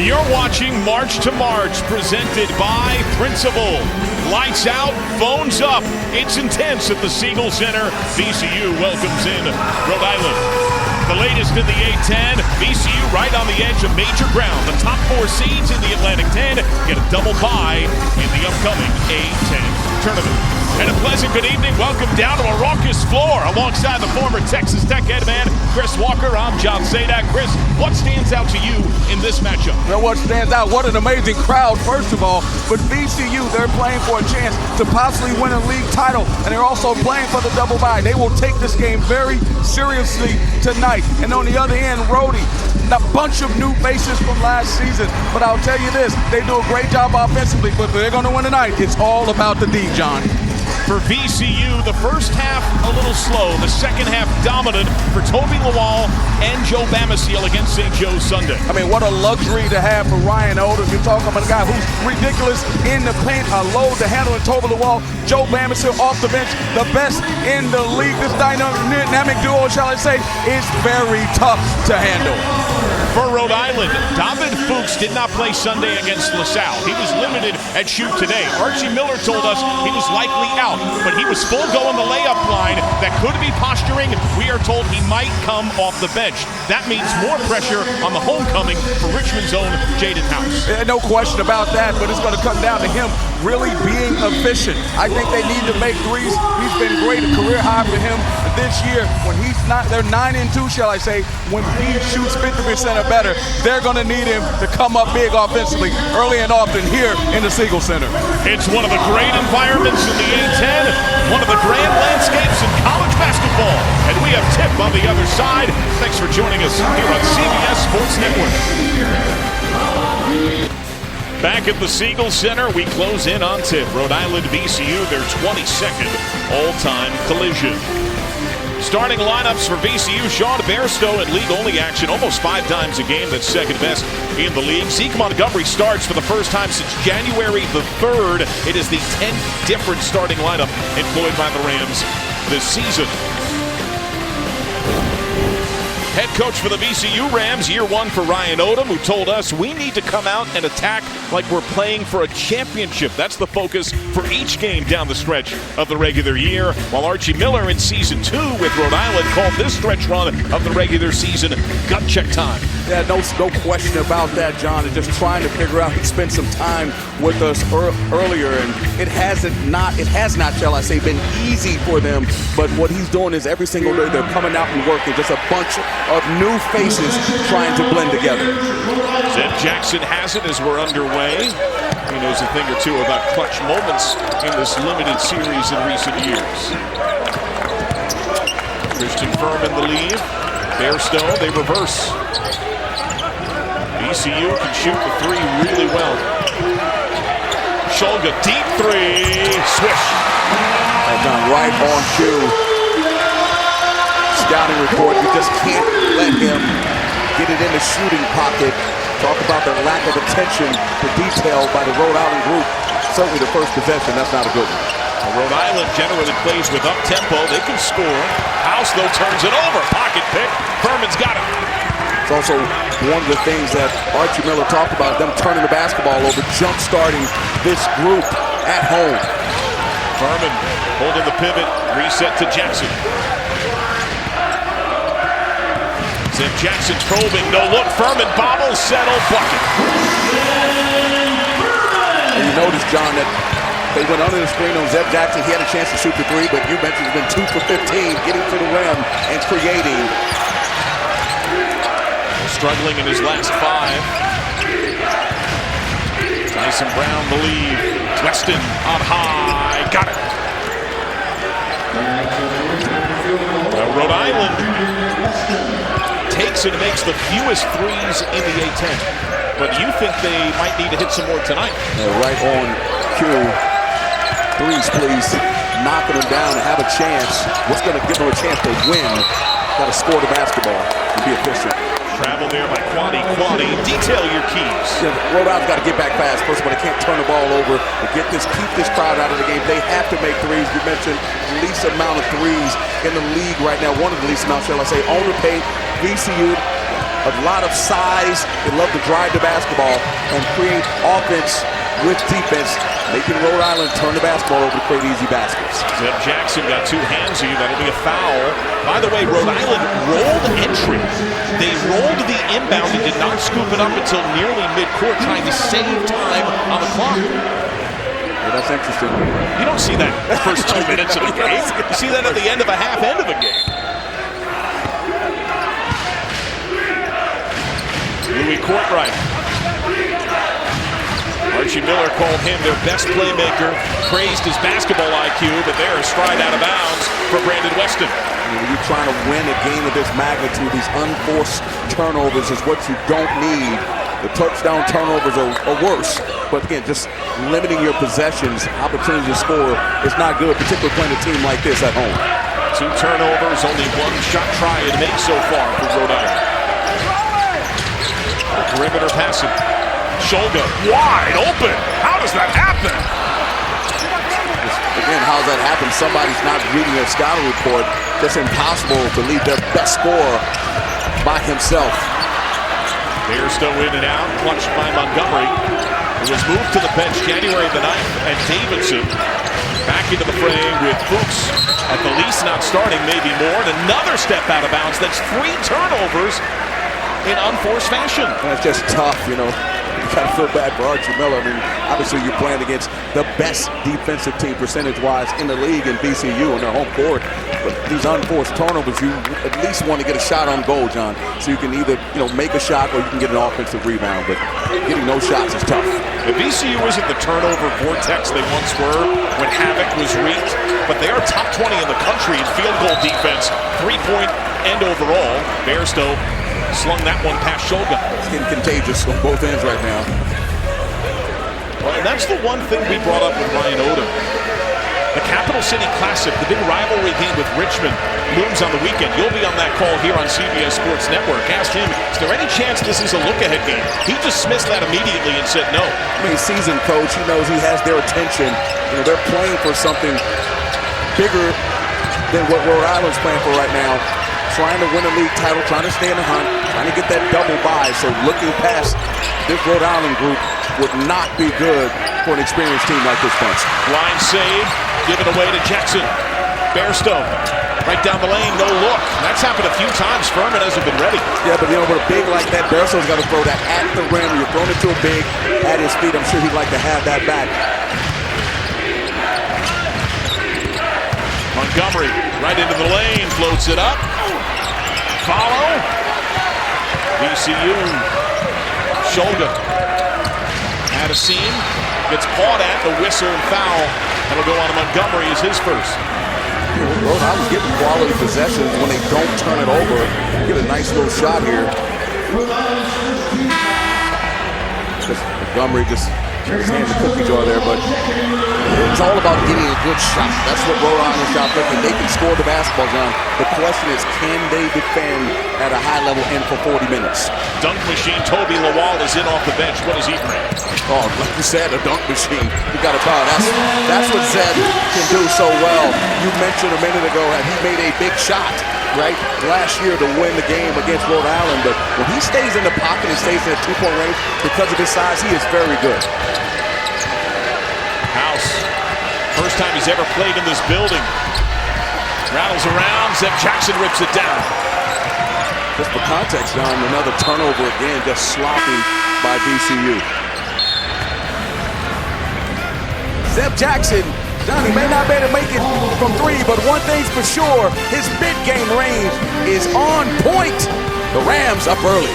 You're watching March to March, presented by Principal. Lights out, phones up. It's intense at the Siegel Center. VCU welcomes in Rhode Island. The latest in the A-10, VCU right on the edge of major ground. The top 4 seeds in the Atlantic 10 get a double bye in the upcoming A-10 tournament. And a pleasant good evening. Welcome down to a raucous floor alongside the former Texas Tech head man, Chris Walker. I'm John Sadak. Chris, what stands out to you in this matchup? Well, what stands out, what an amazing crowd, first of all. But VCU, they're playing for a chance to possibly win a league title, and they're also playing for the double bye. They will take this game very seriously tonight. And on the other end, Rhodey, a bunch of new faces from last season. But I'll tell you this, they do a great job offensively, but they're going to win tonight. It's all about the D, John. For VCU, the first half a little slow, the second half dominant for Toby Lawal and Joe Bamisile against St. Joe's Sunday. I mean, what a luxury to have for Ryan Odom. You're talking about a guy who's ridiculous in the paint, a load to handle in Toby Lawal. Joe Bamisile off the bench, the best in the league. This dynamic duo, shall I say, is very tough to handle. For Rhode Island, David Fuchs did not play Sunday against LaSalle. He was limited at shoot today. Archie Miller told us he was likely out, but he was full go on the layup line. That could be posturing. We are told he might come off the bench. That means more pressure on the homecoming for Richmond's own Jaden House. No question about that, but it's going to come down to him really being efficient. I think they need to make threes. He's been great, a career high for him this year. When he's not, they're 9-2, shall I say, when he shoots 50% or better, they're going to need him to come up big offensively early and often here in the Siegel Center. It's one of the great environments in the A-10, one of the grand landscapes in college basketball. And we have Tip on the other side. Thanks for joining us here on CBS Sports Network. Back at the Siegel Center, we close in on Tip. Rhode Island VCU, their 22nd all-time collision. Starting lineups for VCU, Sean Bairstow in league-only action almost 5 times a game. That's second best in the league. Zeke Montgomery starts for the first time since January the 3rd. It is the 10th different starting lineup employed by the Rams this season. Head coach for the VCU Rams, year 1 for Ryan Odom, who told us we need to come out and attack like we're playing for a championship. That's the focus for each game down the stretch of the regular year. While Archie Miller in season 2 with Rhode Island called this stretch run of the regular season gut check time. Yeah, no question about that, John. And just trying to figure out, he spent some time with us earlier, and it has not, shall I say, been easy for them. But what he's doing is every single day they're coming out and working, just a bunch of new faces trying to blend together. Zeb Jackson has it as we're underway. He knows a thing or two about clutch moments in this limited series in recent years. Christian Furman the lead. Bairstow, they reverse. VCU can shoot the 3 really well. Shulga, deep 3, swish. Done right on cue. Scouting report, you just can't let him get it in the shooting pocket. Talk about the lack of attention to detail by the Rhode Island group. Certainly the first possession, that's not a good one. Rhode Island generally plays with up-tempo. They can score. House, though, turns it over. Pocket pick. Furman's got it. It's also one of the things that Archie Miller talked about, them turning the basketball over, jump-starting this group at home. Furman holding the pivot. Reset to Jackson. Zeb Jackson's probing. No look. Furman bobbles. Settle. Bucket. And you notice, John, that they went under the screen on Zeb Jackson. He had a chance to shoot the 3, but you mentioned he's been 2 for 15, getting to the rim and creating. Struggling in his last 5. Tyson Brown the lead. Weston on high. Got it. Rhode Island takes and makes the fewest 3s in the A-10. But you think they might need to hit some more tonight? Right on cue. 3s, please. Knocking them down and have a chance. What's going to give them a chance to win? Got to score the basketball and be efficient. Travel there by Quanti. Detail your keys. Yeah, Rhode Island's got to get back fast. First of all, they can't turn the ball over. To keep this crowd out of the game, they have to make 3s. You mentioned the least amount of 3s in the league right now. One of the least amounts, shall I say, on the paint. VCU a lot of size. They love to drive the basketball and create offense with defense, making Rhode Island turn the basketball over to create easy baskets. Zeb Jackson got two handsy. That'll be a foul. By the way, Rhode Island rolled entry. They rolled the inbound and did not scoop it up until nearly midcourt, trying to save time on the clock. Yeah, that's interesting. You don't see that the first 2 minutes of a game. You see that at the end of a half end of a game. Louis Courtright. Archie Miller called him their best playmaker, praised his basketball IQ, but they're a stride out of bounds for Brandon Weston. When you're trying to win a game of this magnitude, these unforced turnovers is what you don't need. The touchdown turnovers are worse, but again, just limiting your possessions, opportunity to score is not good, particularly playing a team like this at home. 2 turnovers, only 1 shot try to make so far for Rhode Island. Perimeter passing. Shulga wide open. How does that happen? Again, how does that happen? Somebody's not reading their scouting report. It's impossible to leave their best scorer by himself. Bairstow in and out, clutched by Montgomery. It was moved to the bench January the 9th, and Davidson back into the fray with Brooks at the least not starting, maybe more, and another step out of bounds. That's 3 turnovers in unforced fashion. That's just tough, you know. You kind of feel bad for Archie Miller. I mean, obviously you're playing against the best defensive team percentage-wise in the league in VCU on their home court. But these unforced turnovers, you at least want to get a shot on goal, John, so you can either, make a shot or you can get an offensive rebound. But getting no shots is tough. The VCU isn't the turnover vortex they once were when havoc was wreaked, but they are top 20 in the country in field goal defense, 3-point and overall. Bairstow slung that one past Shulga. It's getting contagious on both ends right now. Well, and that's the one thing we brought up with Ryan Odom. The Capital City Classic, the big rivalry game with Richmond, looms on the weekend. You'll be on that call here on CBS Sports Network. Ask him, is there any chance this is a look-ahead game? He dismissed that immediately and said no. I mean, seasoned coach, he knows he has their attention. They're playing for something bigger than what Rhode Island's playing for right now. Trying to win a league title, trying to stay in the hunt, trying to get that double bye. So looking past this Rhode Island group would not be good for an experienced team like this bunch. Line save, given away to Jackson. Bairstow, right down the lane, no look. That's happened a few times. Furman hasn't been ready. Yeah, but with a big like that, Bairstow's got to throw that at the rim. You're throwing it to a big at his feet. I'm sure he'd like to have that back. Montgomery, right into the lane, floats it up. Follow. VCU. Shulga. At a seam. Gets caught at the whistle and foul. That'll go on to Montgomery as his first. Rhode Island's getting quality possessions when they don't turn it over. Get a nice little shot here. Montgomery just his hand in the cookie jar there, but it's all about getting a good shot. That's what Rhode Island's shot thinking. They can score the basketball, John. The question is, can they defend at a high level and for 40 minutes? Dunk machine. Toby Lawal is in off the bench. What does he bring? Oh, like you said, a dunk machine. You got to power. That's what Zeb can do so well. You mentioned a minute ago that he made a big shot, right, last year to win the game against Rhode Island. But when he stays in the pocket and stays in a 2-point range, because of his size, he is very good. House. First time he's ever played in this building. Rattles around. Zeb Jackson rips it down. Just for context, John, another turnover again, just sloppy by VCU. Zeb Jackson, John, he may not be able to make it from 3, but one thing's for sure, his mid-game range is on point. The Rams up early.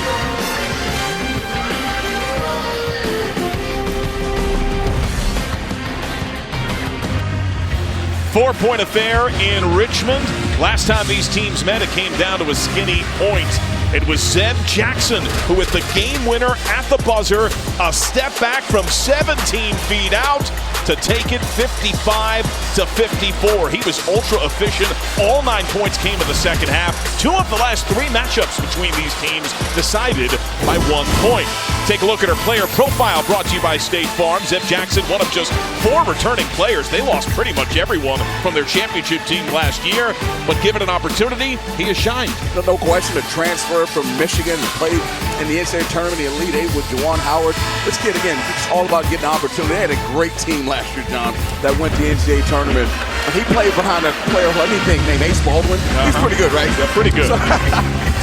Four-point affair in Richmond. Last time these teams met, it came down to a skinny point. It was Zeb Jackson who with the game winner at the buzzer, a step back from 17 feet out to take it 55-54. He was ultra efficient. All 9 points came in the second half. 2 of the last 3 matchups between these teams decided by 1 point. Take a look at our player profile brought to you by State Farm. Zeb Jackson, one of just 4 returning players. They lost pretty much everyone from their championship team last year, but given an opportunity, he has shined. No question, a transfer from Michigan and played in the NCAA tournament, the Elite Eight with Juwan Howard. This kid, again, it's all about getting an opportunity. They had a great team last year, John, that went to the NCAA tournament. And he played behind a player, let me think, named Ace Baldwin. He's pretty good, right? Yeah, pretty good.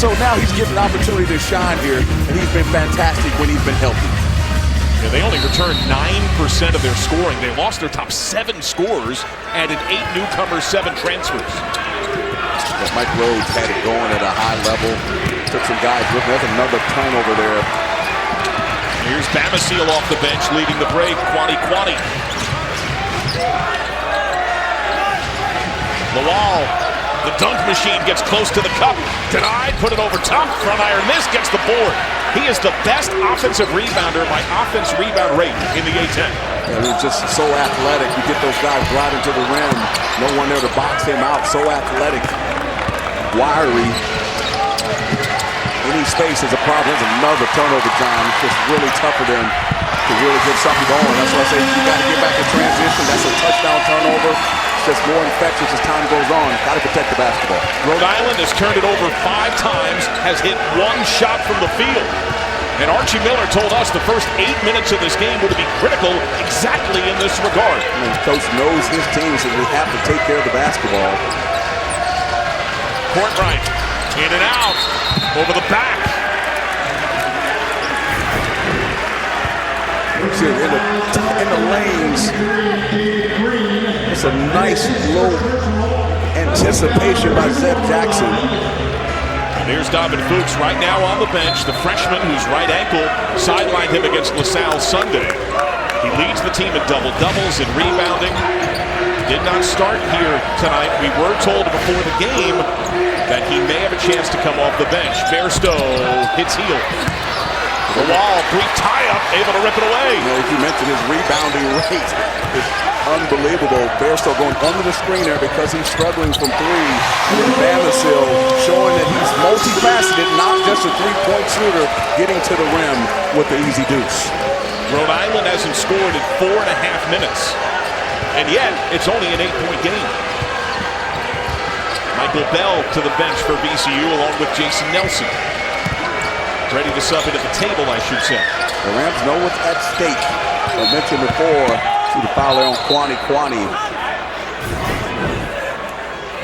So now he's getting an opportunity to shine here, and he's been fantastic when he's been healthy. Yeah, they only returned 9% of their scoring. They lost their top 7 scorers, added 8 newcomers, 7 transfers. But Mike Rhodes had it going at a high level. Took some guys with him. That's another turnover there. Here's Bamisile off the bench, leading the break. Kwani. Lawal, the dunk machine gets close to the cup. Denied, put it over top. Front iron miss, gets the board. He is the best offensive rebounder by offense rebound rate in the A-10. Yeah, he's just so athletic. You get those guys right into the rim. No one there to box him out. So athletic, wiry. Any space is a problem. There's another turnover, John. It's just really tough for them to really get something going. That's why I say you got to get back in transition. That's a touchdown turnover. Just more infectious as time goes on. Got to protect the basketball. Rhode Island has turned it over 5 times, has hit 1 shot from the field. And Archie Miller told us the first 8 minutes of this game would be critical exactly in this regard. And the coach knows his team, so we have to take care of the basketball. Courtright, in and out, over the back. See, in the lanes, it's a nice low anticipation by Zeb Jackson. And here's Donovan Fuchs right now on the bench. The freshman whose right ankle sidelined him against LaSalle Sunday. He leads the team in double-doubles and rebounding. Did not start here tonight. We were told before the game that he may have a chance to come off the bench. Bairstow hits heel. The wall, brief tie-up, able to rip it away. You know, as you mentioned, his rebounding rate is unbelievable. Bairstow going under the screen there because he's struggling from 3. And then Bamisile showing that he's multifaceted, not just a 3-point shooter, getting to the rim with the easy deuce. Rhode Island hasn't scored in 4.5 minutes. And yet, it's only an 8-point game. Michael Bell to the bench for VCU along with Jason Nelson. Ready to sub it at the table, I should say. The Rams know what's at stake. I mentioned before, see the foul there on Kwani.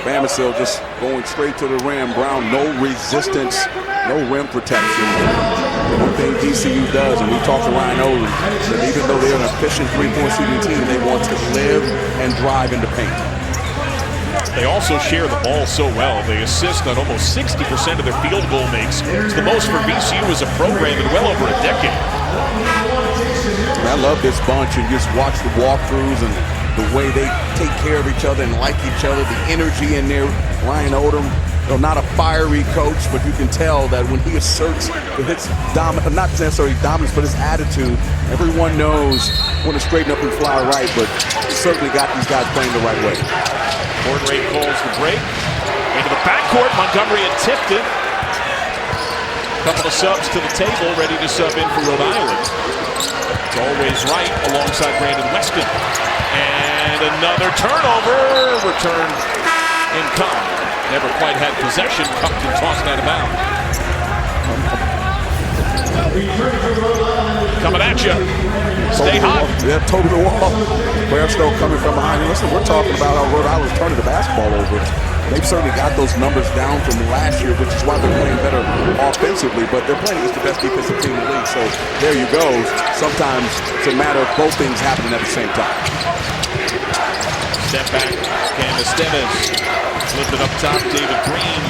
Bamisile just going straight to the rim. Brown, no resistance, no rim protection. One thing VCU does, and we talked to Ryan Olin, that even though they're an efficient 3-point shooting team, they want to live and drive into paint. They also share the ball so well. They assist on almost 60% of their field goal makes. It's the most for VCU as a program in well over a decade. I love this bunch and just watch the walkthroughs and the way they take care of each other and like each other, the energy in there. Ryan Odom, not a fiery coach, but you can tell that when he asserts his dominance, not necessarily dominance, but his attitude, everyone knows when to straighten up and fly right, but he certainly got these guys playing the right way. Courtright calls the break. Into the backcourt, Montgomery had tipped it. A couple of subs to the table, ready to sub in for Rhode Island. It's always right alongside Brandon Weston. And another turnover. Returned in Cup. Never quite had possession. Cupped and tossed out of bounds. Coming at you. Stay hot. Yeah, toe to the wall. Bairstow coming from behind. Listen, we're talking about how Rhode Island's turning the basketball over. They've certainly got those numbers down from last year, which is why they're playing better offensively, but they're playing against the best defensive team in the league. So there you go. Sometimes it's a matter of both things happening at the same time. Step back. Cam Esteves. Lifted up top. David Green.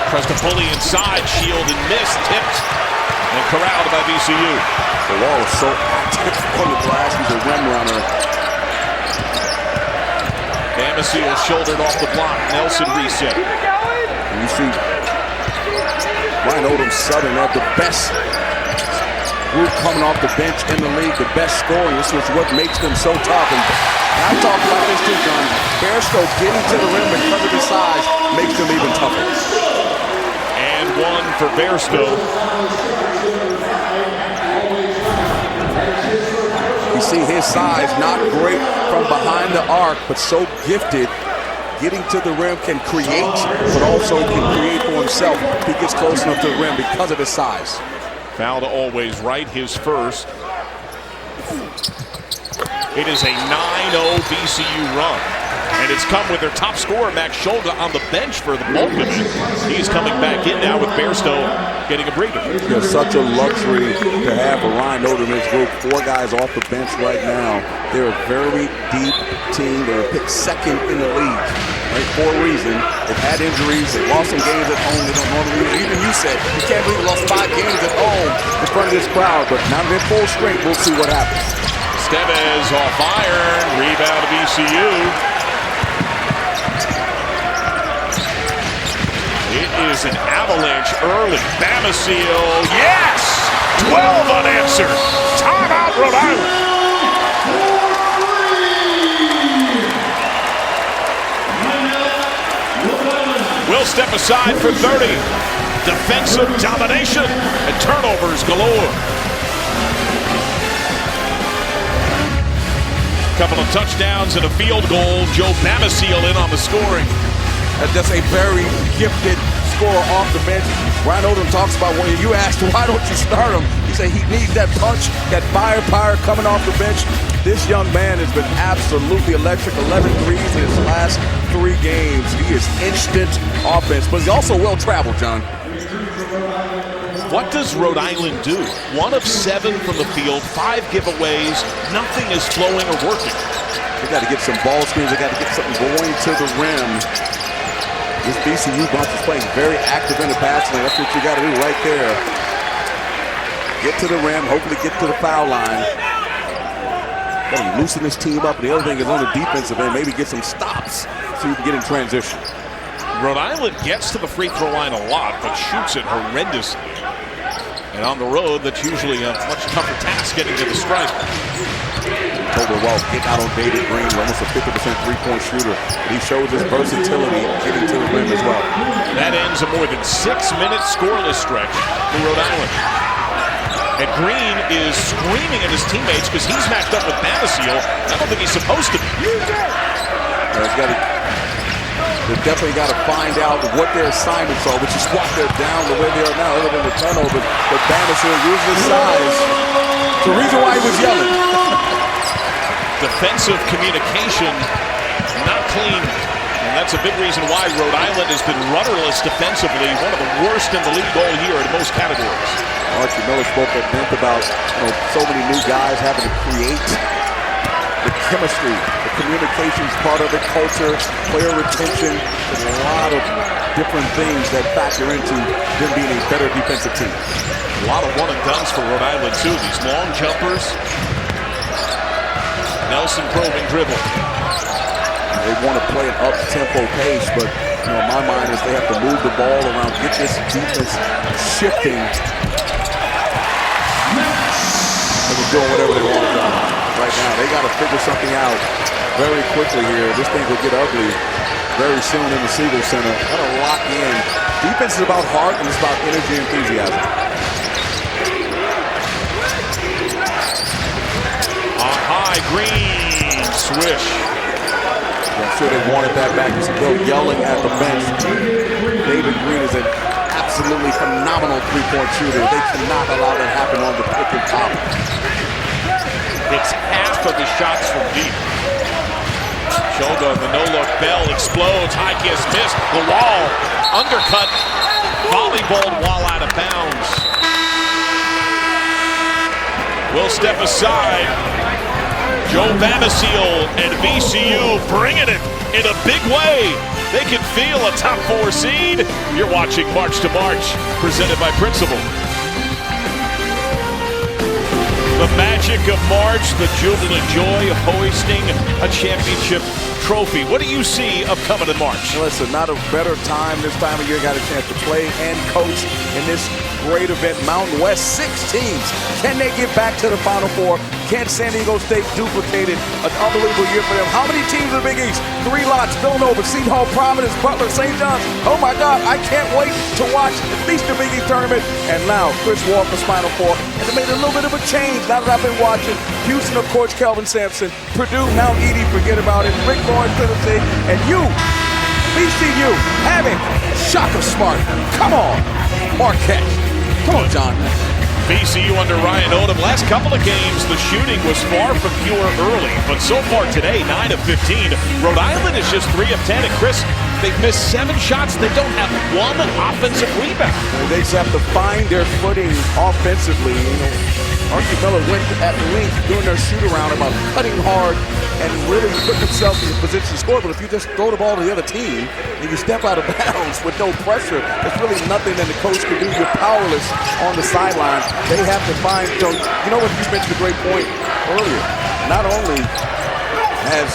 Tries to pulley inside. Shield and missed. Tipped. And corralled by VCU. The wall is so active on the glass. He's a rim runner. Bamisile shouldered off the block. Nelson reset. And you see Ryan Odom Southern have the best group coming off the bench in the league, the best scoring. This is what makes them so tough. And I talked about this too, John. Bairstow getting to the rim because of his size makes them even tougher. And one for Bairstow. his size, not great from behind the arc, but so gifted. Getting to the rim, can create, but also can create for himself if he gets close enough to the rim because of his size. Foul to Always right, his first. It is a 9-0 VCU run. And it's come with their top scorer, Max Shulga, on the bench for the bulk of it. He's coming back in now with Bairstow getting a breather. It's such a luxury to have Ryan Odom in his group. 4 guys off the bench right now. They're a very deep team. They're picked second in the league, right, for a reason. They've had injuries. They lost some games at home. They don't normally win. Even you said you can't believe they lost 5 games at home in front of this crowd. But now they're full strength. We'll see what happens. Stevez off iron. Rebound to VCU. It is an avalanche early. Bamisile, yes! 12 unanswered. Timeout, Rhode Island. Will step aside for 30. Defensive domination and turnovers galore. Couple of touchdowns and a field goal. Joe Bamisile in on the scoring. Just a very gifted scorer off the bench. Ryan Odom talks about when you asked, why don't you start him? He said he needs that punch, that firepower coming off the bench. This young man has been absolutely electric. 11 threes in his last 3 games. He is instant offense, but he's also well-traveled, John. What does Rhode Island do? 1 of 7 from the field, 5 giveaways. Nothing is flowing or working. They got to get some ball screens. They got to get something going to the rim. This VCU bunch is playing very active in the passing lane. That's what you got to do right there. Get to the rim, hopefully get to the foul line. Got to loosen this team up. And the other thing is on the defensive end, maybe get some stops so you can get in transition. Rhode Island gets to the free throw line a lot, but shoots it horrendously. And on the road, that's usually a much tougher task getting to the stripe. Total Wells getting out on David Green, almost a 50% three-point shooter. He shows his versatility getting to the rim as well. That ends a more than 6-minute scoreless stretch for Rhode Island. And Green is screaming at his teammates because he's matched up with Bamisile. I don't think he's supposed to be. They've definitely got to find out what their assignments are, which is why they're down the way they are now, other than the turnover. But Bamisile used his size. It's the reason why he was yelling. Defensive communication not clean. And that's a big reason why Rhode Island has been rudderless defensively. One of the worst in the league all year in most categories. Archie Miller spoke at length about so many new guys having to create. The chemistry, the communications part of it, culture, player retention, there's a lot of different things that factor into them being a better defensive team. A lot of one-and-dones for Rhode Island, too. These long jumpers. Nelson probing dribble. They want to play an up-tempo pace, but in my mind is they have to move the ball around, get this defense shifting. They're doing whatever they want to do right now. They got to figure something out very quickly here. This thing will get ugly very soon in the Siegel Center. Got to lock in. Defense is about heart and it's about energy and enthusiasm. High Green swish. I'm sure they wanted that back. He's still yelling at the bench. David Green is an absolutely phenomenal three-point shooter. They cannot allow that to happen on the pick and pop. It's half of the shots from deep. Shulga, the no-look bell explodes. High kiss missed. The wall. Undercut. Volleyballed while out of bounds. Will step aside. Joe Bamisile and VCU bringing it in a big way. They can feel a top 4 seed. You're watching March to March, presented by Principal. The magic of March, the jubilant joy of hoisting a championship trophy. What do you see upcoming in March? Listen, not a better time this time of year. Got a chance to play and coach in this great event. Mountain West, 6 teams. Can they get back to the Final Four? Can San Diego State duplicate it? An unbelievable year for them. How many teams in the Big East? 3 lots. Villanova, Seton Hall, Providence, Butler, St. John's. Oh my God, I can't wait to watch at least the Big East tournament. And now, Chris Walker's Final Four. And it made a little bit of a change now that I've been watching. Houston, of course, Kelvin Sampson. Purdue, Mount Edie, forget about it. Rick Lawrence, Tennessee. And you, VCU, having Shaka Smart. Come on, Marquette. Come on, John. VCU under Ryan Odom. Last couple of games, the shooting was far from pure early, but so far today, 9 of 15. Rhode Island is just 3 of 10. And Chris, they've missed 7 shots. They don't have 1 offensive rebound. They just have to find their footing offensively. You know, Archie Miller went at length doing their shoot-around about cutting hard and really putting themselves in a position to score. But if you just throw the ball to the other team and you step out of bounds with no pressure, there's really nothing that the coach can do. You're powerless on the sideline. They have to find, so you know what, you mentioned a great point earlier. Not only has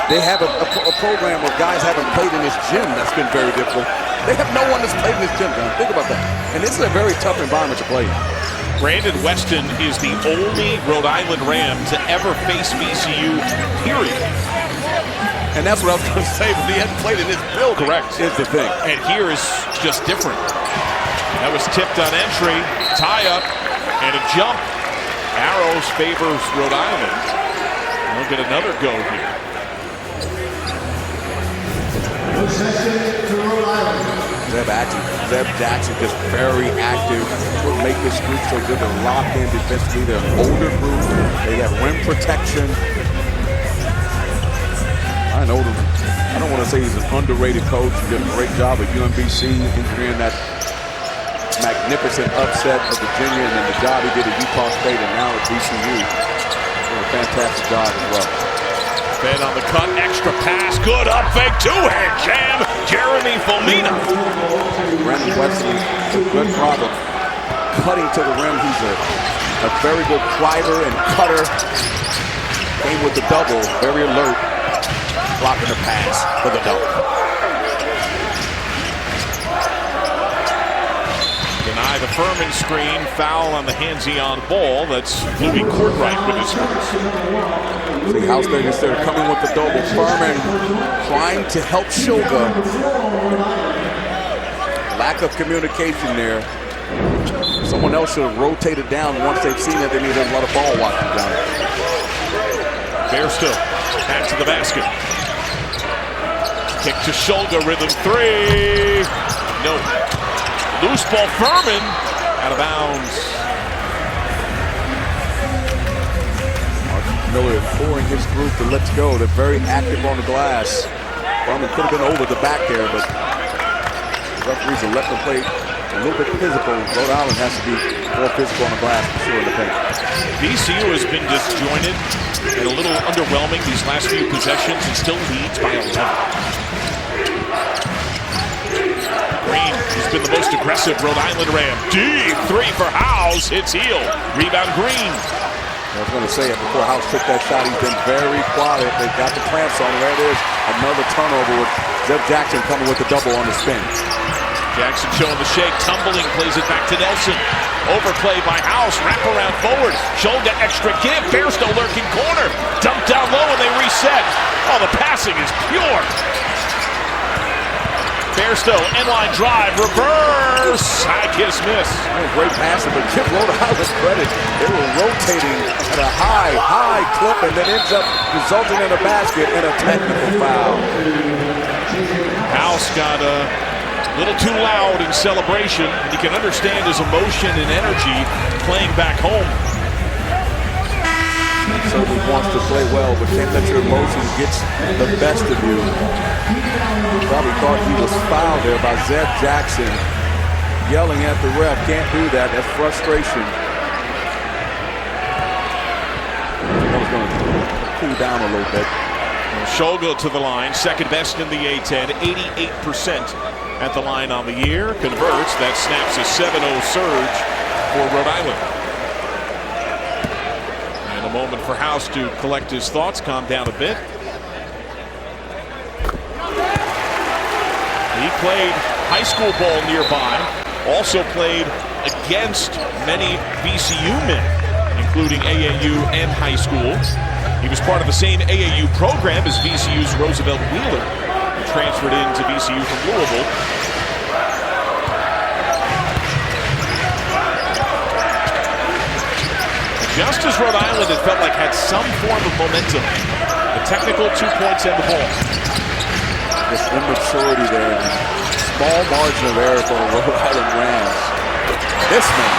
they have a program where guys haven't played in this gym that's been very difficult. They have no one that's played in this gym, John. Think about that. And this is a very tough environment to play in. Brandon Weston is the only Rhode Island Ram to ever face VCU, period. And that's what I was going to say, but he hadn't played in this building. Correct. Is the thing. And here is just different. That was tipped on entry, tie up, and a jump. Arrows favors Rhode Island. We'll get another go here. Possession to Rhode Island. Zeb Jackson just very active. What make this group so good? They're locked in defensively. They're an older group. They have rim protection. I know them. I don't want to say he's an underrated coach. He did a great job at UMBC, engineering that magnificent upset of Virginia, and then the job he did at Utah State, and now at VCU. Did a fantastic job as well. Ben on the cut, extra pass, good up fake, 2-hand jam, Jeremy Fulmina. Brandon Wesley, a good problem. Cutting to the rim, he's a very good driver and cutter. Came with the double, very alert. Blocking the pass for the double. Deny the Furman screen, foul on the hands-on ball. That's Louis Courtright with his first. See, House Vegas there coming with the double. Furman trying to help Shulga. Lack of communication there. Someone else should have rotated down once they've seen that they need a lot of ball watching down. Bear still, back to the basket. Kick to Shulga, rhythm 3. No. Loose ball, Furman, out of bounds. Miller imploring his group to let's go. They're very active on the glass. Furman could have been over the back there, but the referees are letting them play a little bit physical. Rhode Island has to be more physical on the glass for sure in the paint. VCU has been disjointed and a little underwhelming these last few possessions and still leads by 11. Green has been the most aggressive Rhode Island Ram. Deep 3 for House. Hits heel. Rebound Green. I was going to say it before House took that shot. He's been very quiet. They got the clamps on. There it is. Another turnover with Zeb Jackson coming with the double on the spin. Jackson showing the shake. Tumbling. Plays it back to Nelson. Overplay by House. Wrap around forward. Shulga extra give. Bairstow lurking corner. Dumped down low and they reset. Oh, the passing is pure. Bairstow, end-line drive, reverse, high kiss miss. Great passing, but give Rhode Island credit. They were rotating at a high clip and then ends up resulting in a basket and a technical foul. House got a little too loud in celebration. You can understand his emotion and energy playing back home. Certainly wants to play well, but can't let your emotions get the best of you. Probably thought he was fouled there by Zeb Jackson. Yelling at the ref, can't do that, that's frustration. That was going to cool down a little bit. Shulga to the line, second best in the A-10, 88% at the line on the year. Converts, that snaps a 7-0 surge for Rhode Island. A moment for House to collect his thoughts, calm down a bit. He played high school ball nearby. Also played against many VCU men, including AAU and high school. He was part of the same AAU program as VCU's Roosevelt Wheeler, who transferred into VCU from Louisville. Just as Rhode Island, it felt like had some form of momentum. The technical 2 points and the ball. This immaturity there. Small margin of error for the Rhode Island Rams. This man.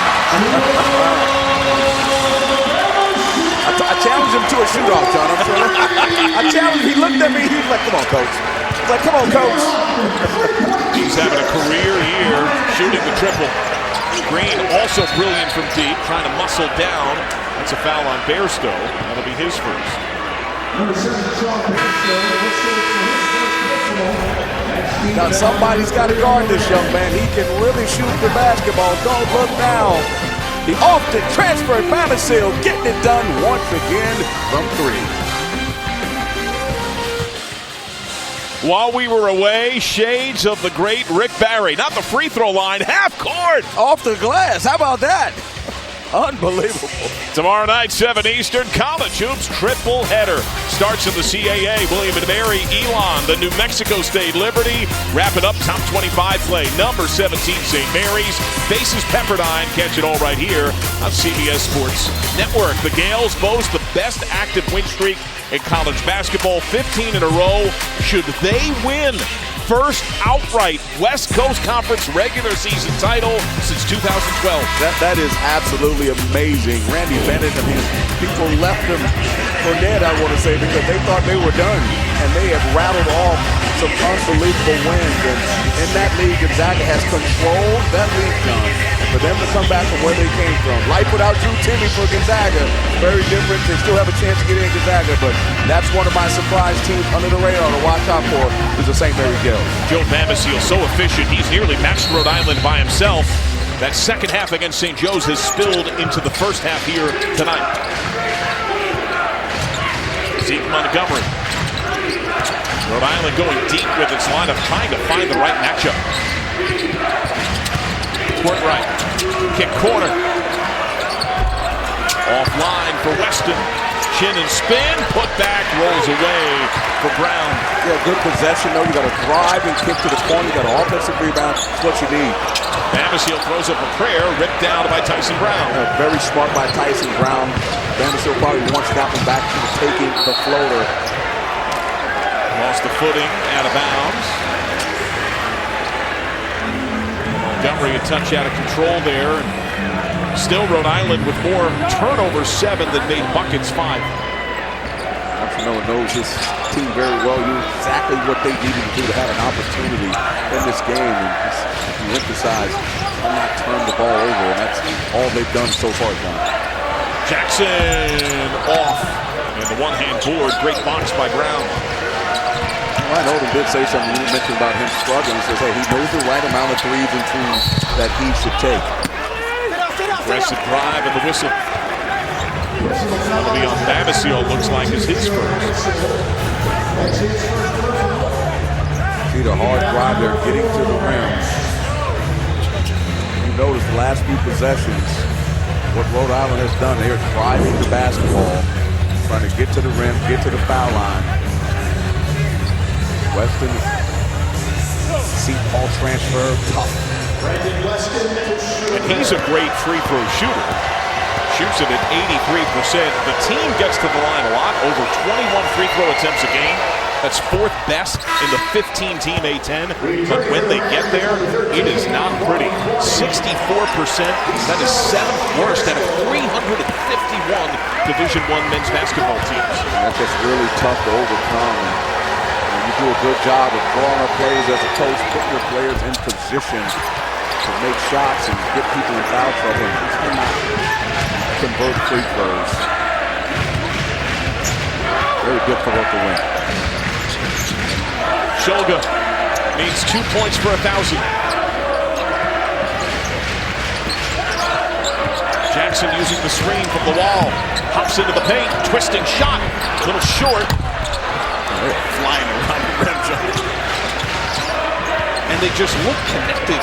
I challenged him to a shootout, John. I'm sure. I challenged him. He looked at me. He was like, come on, coach. He's like, come on, coach. He's having a career year shooting the triple. Green also brilliant from deep, trying to muscle down. That's a foul on Bairstow. That'll be his first. Now somebody's got to guard this young man. He can really shoot the basketball. Don't look now. He often transferred. Bamisile getting it done once again from three. While we were away, shades of the great Rick Barry. Not the free throw line, half court. Off the glass. How about that? Unbelievable. Tomorrow night, 7 Eastern, college hoops triple header. Starts in the CAA. William & Mary, Elon, the New Mexico State Liberty. Wrap it up, top 25 play. Number 17, St. Mary's. Faces Pepperdine. Catch it all right here on CBS Sports Network. The Gales boast the best active win streak in college basketball, 15 in a row. Should they win first outright West Coast Conference regular season title since 2012. That is absolutely amazing. Randy Bennett, I mean, people left him for dead, I want to say, because they thought they were done. And they have rattled off some unbelievable wins. And in that league, Gonzaga has controlled that league, John. For them to come back from where they came from. Life without Drew Timme for Gonzaga, very different. They still have a chance to get in Gonzaga, but that's one of my surprise teams under the radar to watch out for is the St. Mary's Gales. Joe Bamisile, so efficient. He's nearly matched Rhode Island by himself. That second half against St. Joe's has spilled into the first half here tonight. Zeke Montgomery. Rhode Island going deep with its lineup, trying to find the right matchup. Court right. Kick corner. Offline for Weston. Chin and spin. Put back. Rolls away for Brown. Yeah, good possession, though. You got to drive and kick to the corner. You got an offensive rebound. That's what you need. Bamisile throws up a prayer. Ripped down by Tyson Brown. Very smart by Tyson Brown. Bamisile probably wants that one back to taking the floater. Lost the footing. Out of bounds. Montgomery a touch out of control there. Still Rhode Island with more turnovers, 7 than made buckets, 5. Martineau knows his team very well. Knew exactly what they needed to do to have an opportunity in this game. And just, you emphasize, not turn the ball over, and that's all they've done so far, John. Jackson off. And the one-hand board, great box by Brown. Ryan Odom did say something. You mentioned about him struggling. He says, hey, he knows the right amount of threes and twos that he should take. Aggressive drive and the whistle. That'll be on Bamisile, looks like is his first. See the hard drive there, getting to the rim. You notice the last few possessions, what Rhode Island has done, they are driving the basketball, trying to get to the rim, get to the foul line. Weston, St. Paul transfer, tough. And he's a great free throw shooter. Shoots it at 83%. The team gets to the line a lot, over 21 free throw attempts a game. That's 4th best in the 15-team A10. But when they get there, it is not pretty. 64%. That is 7th worst out of 351 Division I men's basketball teams. That's just really tough to overcome. And you do a good job of drawing up plays as a coach, putting your players in position to make shots and get people in foul trouble. Just cannot convert free throws. Very difficult to win. Shulga needs 2 points for 1,000. Jackson using the screen from the wall. Hops into the paint. Twisting shot. A little short. They're flying around the rim. And they just look connected.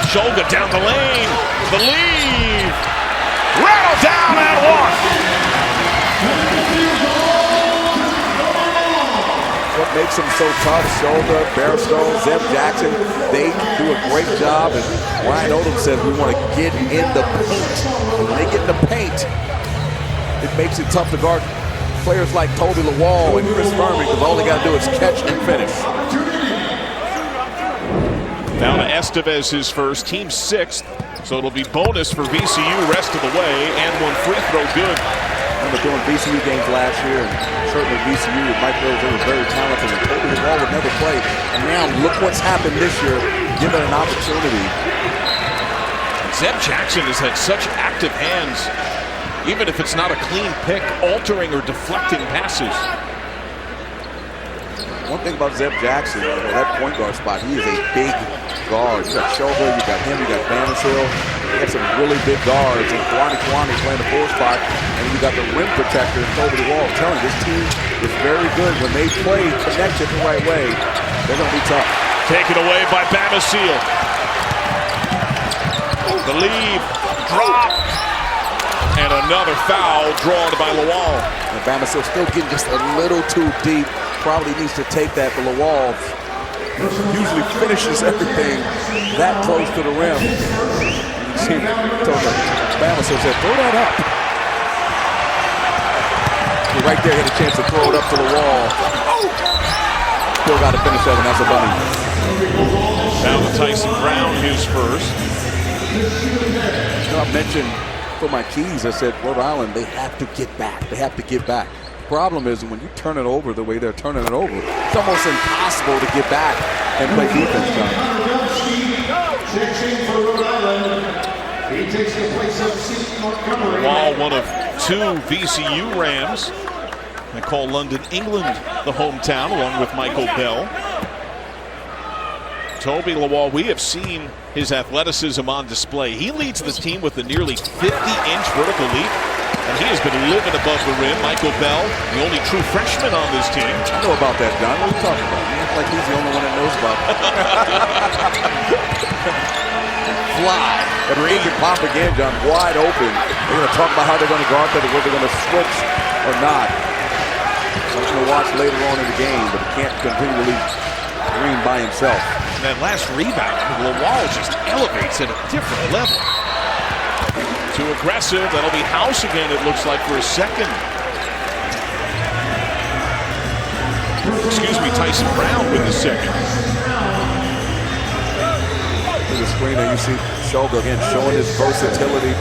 Shulga down the lane. The lead. Rattled down and one. What makes them so tough, Shulga, Barstow, Zeb Jackson, they do a great job. And Ryan Odom says we want to get in the paint. When they get in the paint, it makes it tough to guard players like Toby Lawal and Chris Furman, because all they got to do is catch and finish. Down to Estevez, his first, team 6th. So it'll be bonus for VCU rest of the way, and one free throw good. I remember doing VCU games last year, and certainly VCU with Mike Rose, they were very talented, and Toby Lawal would never play. And now look what's happened this year, given an opportunity. Zeb Jackson has had such active hands, even if it's not a clean pick, altering or deflecting passes. One thing about Zeb Jackson, that point guard spot, he is a big guard. You got Shulga, you got him, you got Bamisile. You got some really big guards, and Kwani playing the 4 spot, and you got the rim protector over the wall. I'm telling you, this team is very good. When they play connected the right way, they're going to be tough. Taken away by Bamisile. The lead, drop, and another foul drawn by Lawal. And Bamisile still getting just a little too deep. Probably needs to take that, but Lawal usually finishes everything that close to the rim. You see, Bamisile said, throw that up. He right there had a chance to throw it up to the wall. Still got to finish that, and that's a bunny. Down to Tyson Brown, his first. I mentioned for my keys, I said, Rhode Island, they have to get back. They have to get back. Problem is, when you turn it over the way they're turning it over, it's almost impossible to get back and play defense. Wall, one of 2 VCU Rams. I call London, England, the hometown, along with Michael Bell. Toby Lawal, we have seen his athleticism on display. He leads the team with a nearly 50-inch vertical leap. And he has been living above the rim. Michael Bell, the only true freshman on this team. I know about that, John. What are you talking about? He acts like he's the only one that knows about it. Fly. That range and pop again, John. Wide open. They're going to talk about how they're going to guard that or whether they're going to switch or not. Something to watch later on in the game, but he can't continually Green by himself. And that last rebound, Lawal just elevates at a different level. Too aggressive. That'll be House again, it looks like, for a second. Excuse me, Tyson Brown with the second. To the screen there, you see Shulga again showing his versatility.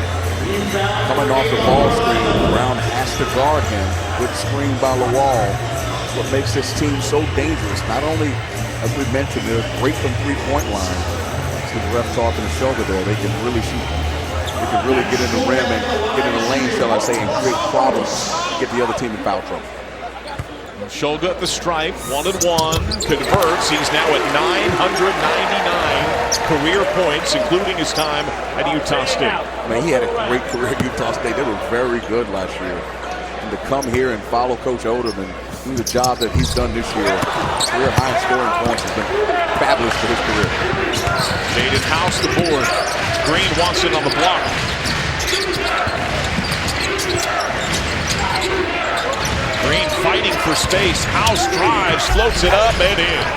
Coming off the ball screen, Brown has to guard him. Good screen by Lawal. What makes this team so dangerous. Not only, as we mentioned, they're great from three-point line. See the ref talking to Shulga there. They can really shoot. They can really get in the rim and get in the lane, shall I say, and create problems, get the other team in foul trouble. Shulga at the stripe, 1-1, converts. He's now at 999 career points, including his time at Utah State. Man, he had a great career at Utah State. They were very good last year. And to come here and follow Coach Odom and do the job that he's done this year, career high scoring points, has been fabulous for his career. Jaden House the board. Green wants it on the block. Green fighting for space. House drives, floats it up and in.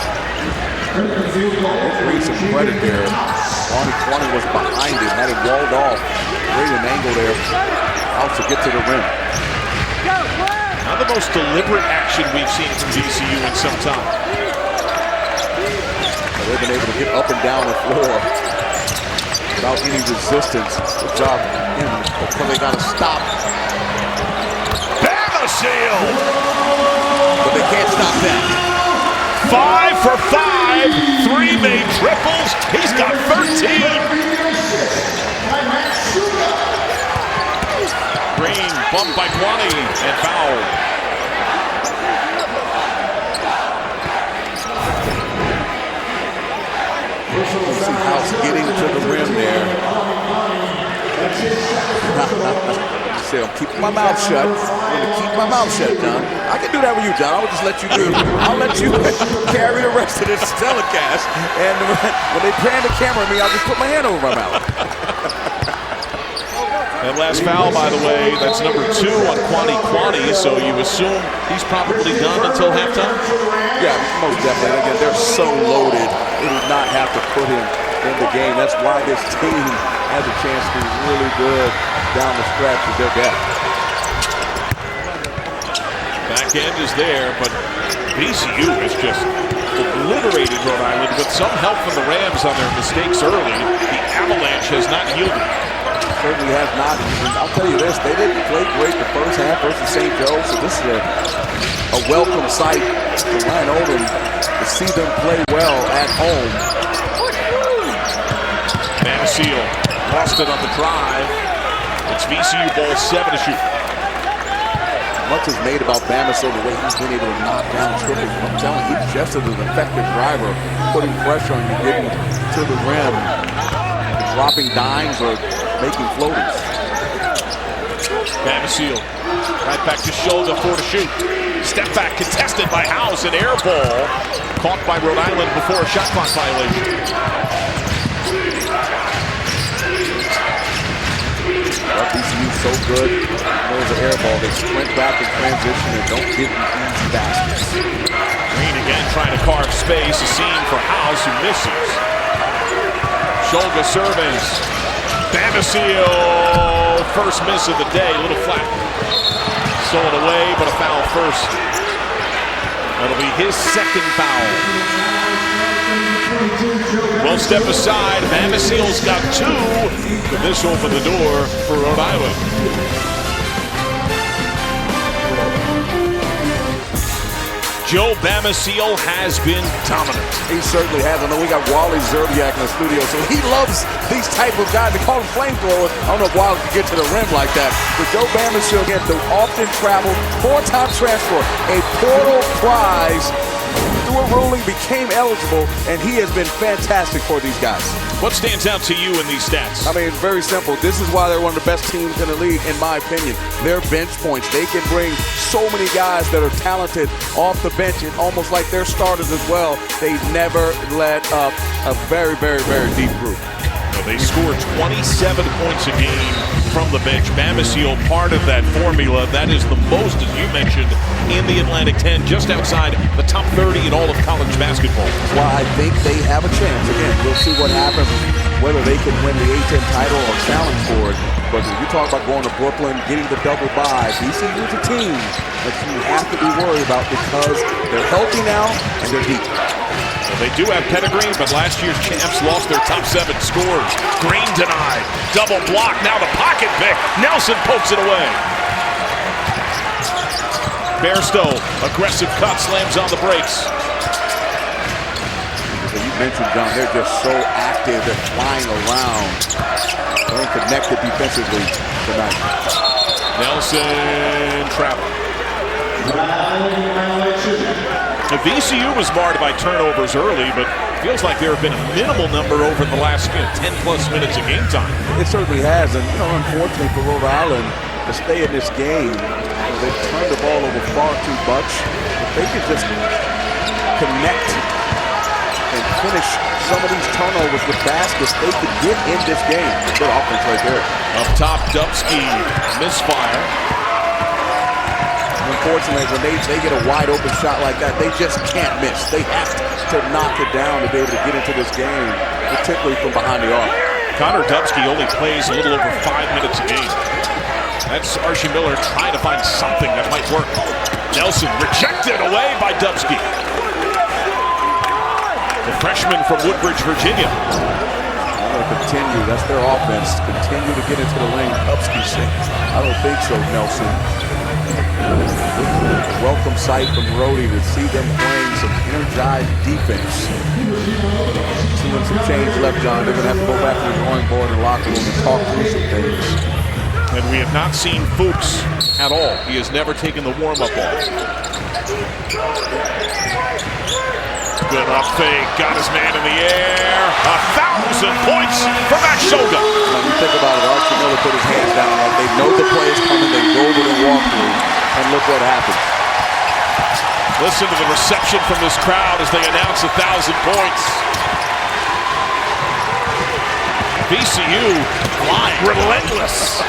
Green some credit there. Kwani was behind him, had it walled off. Great an angle there. House to get to the rim. Not the most deliberate action we've seen from VCU in some time. They've been able to get up and down the floor without any resistance. Good job in until they got to stop. Bamisile! But they can't stop that. 5 for 5. 3 made triples. He's got 13. Green bumped by Kwani and fouled. You see House getting to the rim there. I'm keeping my mouth shut. I'm going to keep my mouth shut, John. I can do that with you, John. I'll just let you do it. I'll let you carry the rest of this telecast. And when they pan the camera at me, I'll just put my hand over my mouth. That last foul, by the way, that's number 2 on Kwani, so you assume he's probably done until halftime? Yeah, most definitely. Again, they're so loaded, they do not have to put him in the game. That's why this team has a chance to be really good down the stretch with their depth. Back end is there, but VCU has just obliterated Rhode Island with some help from the Rams on their mistakes early. The Avalanche has not yielded. Certainly has not. And I'll tell you this, they didn't play great the first half versus St. Joe, so this is a welcome sight for Ryan Odom to see them play well at home. Bamisile lost it on the drive. It's VCU ball 7 to shoot. Much is made about Bamisile, the way he's been able to knock down triples. I'm telling you, he's just as an effective driver, putting pressure on you, getting to the rim, dropping dimes or making floaters. Bamisile right back to Shulga, 4 to shoot. Step back contested by House, an air ball caught by Rhode Island before a shot clock violation. VCU's so good. There's an air ball. They sprint back in transition and don't give you easy baskets. Green again trying to carve space. A seam for House, who misses. Shulga serving. Bamisile, first miss of the day, a little flat. Stolen away, but a foul first. That'll be his second foul. Well, step aside. Bamisile's got 2. But this opened the door for Rhode Island. Joe Bamisile has been dominant. He certainly has. I know we got Wally Zerbiak in the studio, so he loves these type of guys. They call him flamethrowers. I don't know if Wally can get to the rim like that. But Joe Bamisile, again, the often traveled, 4-time transfer, a portal prize. Through a ruling, became eligible, and he has been fantastic for these guys. What stands out to you in these stats? I mean, it's very simple. This is why they're one of the best teams in the league, in my opinion. Their bench points. They can bring so many guys that are talented off the bench, and almost like their starters as well. They never let up a very, very, very deep group. They score 27 points a game from the bench. Bamisile, part of that formula. That is the most, as you mentioned, in the Atlantic 10, just outside the top 30 in all of college basketball. That's why I think they have a chance. Again, we'll see what happens, whether they can win the A-10 title or challenge for it. But when you talk about going to Brooklyn, getting the double bye, VCU's a team that you have to be worried about because they're healthy now and they're deep. They do have pedigree, but last year's champs lost their top 7 scorers. Green denied. Double block. Now the pocket pick. Nelson pokes it away. Bairstow, aggressive cut, slams on the brakes. So you mentioned, John, they're just so active. They're flying around. They're connected defensively tonight. Nelson travel. The VCU was marred by turnovers early, but feels like there have been a minimal number over the last 10-plus minutes of game time. It certainly has, and unfortunately for Rhode Island to stay in this game, they've turned the ball over far too much. If they could just connect and finish some of these turnovers with baskets, they could get in this game. Good offense right there. Up top, Dubsky, misfire. Unfortunately, when they get a wide open shot like that, they just can't miss. They have to knock it down to be able to get into this game, particularly from behind the arc. Connor Dubsky only plays a little over 5 minutes a game. That's Archie Miller trying to find something that might work. Nelson rejected away by Dubsky. The freshman from Woodbridge, Virginia. I'm going to continue. That's their offense. Continue to get into the lane. Dubsky said, I don't think so, Nelson. Welcome sight from Rhodey to see them playing some energized defense. Seeing some change left, John. They're going to have to go back to the drawing board in the locker room and talk through some things. And we have not seen Fuchs at all. He has never taken the warm-up off. Good up fake, got his man in the air. 1,000 points for Max Shulga. When you think about it, Archie Miller put his hands down. They know the play is coming. They go over the walkthrough, and look what happened. Listen to the reception from this crowd as they announce 1,000 points. VCU flying, relentless.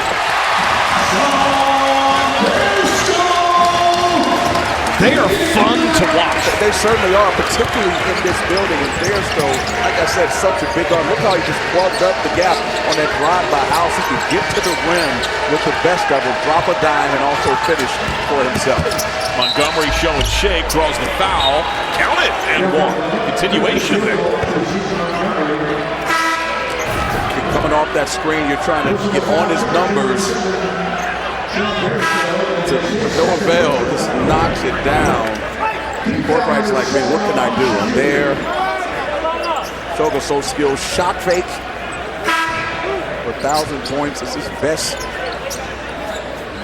They are fun to watch. They certainly are, particularly in this building. And Bairstow, like I said, such a big arm. Look how he just plugged up the gap on that drive by House. He can get to the rim with the best of them, drop a dime, and also finish for himself. Montgomery showing shake, draws the foul. Count it, and one. Continuation there. Coming off that screen, you're trying to get on his numbers. To no avail, just knocks it down. Courtwright's like, man, what can I do? I'm there. Shulga so skilled. Shot fake for 1,000 points. This is his best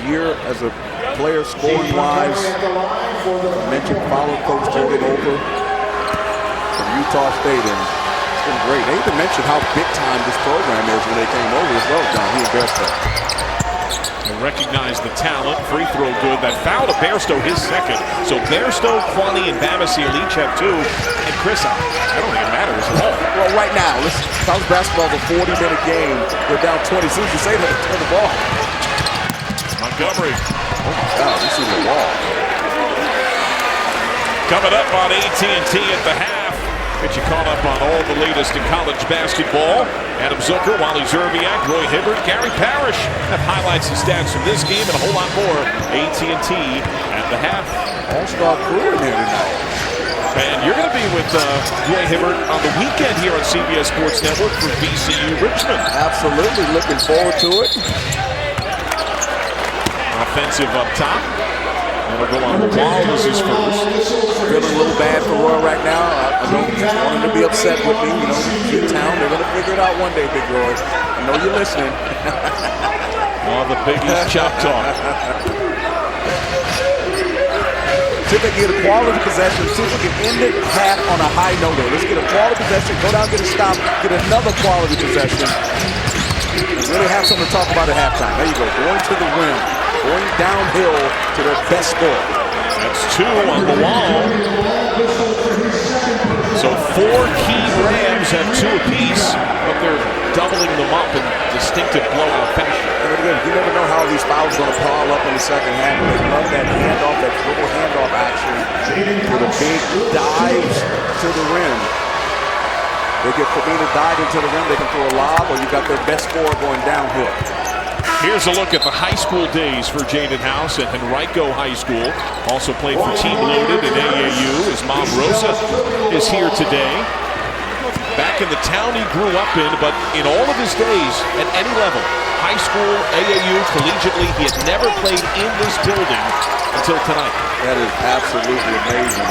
year as a player scoring wise. I mentioned follow coach turned it over from Utah State, and it's been great. They even mentioned how big time this program is when they came over as well, John. He and Bairstow. And recognize the talent. Free throw good. That foul to Bairstow, his second. So Bairstow, Kwani, and Bamisile each have 2. And Chris, I don't think it matters at all. Well, right now, listen, college basketball is a 40-minute game. They're down 20. As soon as you say that, they turn the ball. Montgomery. Oh my God, you see the wall. Coming up on AT&T at the half. Get you caught up on all the latest in college basketball. Adam Zucker, Wally Zerbiak, Roy Hibbert, Gary Parrish have highlights and stats from this game and a whole lot more. AT&T at the half. All-star crew in here tonight. And you're going to be with Roy Hibbert on the weekend here on CBS Sports Network for VCU Richmond. Absolutely, looking forward to it. Offensive up top. That'll go on the wall. This is first. Feeling a little bad for Roy right now. I don't want him to be upset with me. You know, Big Town, they're going to figure it out one day, Big Roy. I know you're listening. Oh, the Big East chop talk. See if they can get a quality possession. See if we can end it half on a high note. Let's get a quality possession, go down, get a stop, get another quality possession. And really have something to talk about at halftime. There you go, going to the rim. Going downhill to their best score. That's 2 on the wall. So 4 key Rams have 2 apiece, but they're doubling them up in distinctive blowout fashion. And again, you never know how these fouls are going to pile up in the second half. They love that handoff, that dribble handoff action with a big dive to the rim. They get Fabina dive into the rim, they can throw a lob, or you got their best scorer going downhill. Here's a look at the high school days for Jaden House at Henrico High School. Also played for Team Loaded at AAU. His mom, Rosa, is here today. Back in the town he grew up in, but in all of his days, at any level, high school, AAU, collegiately, he had never played in this building until tonight. That is absolutely amazing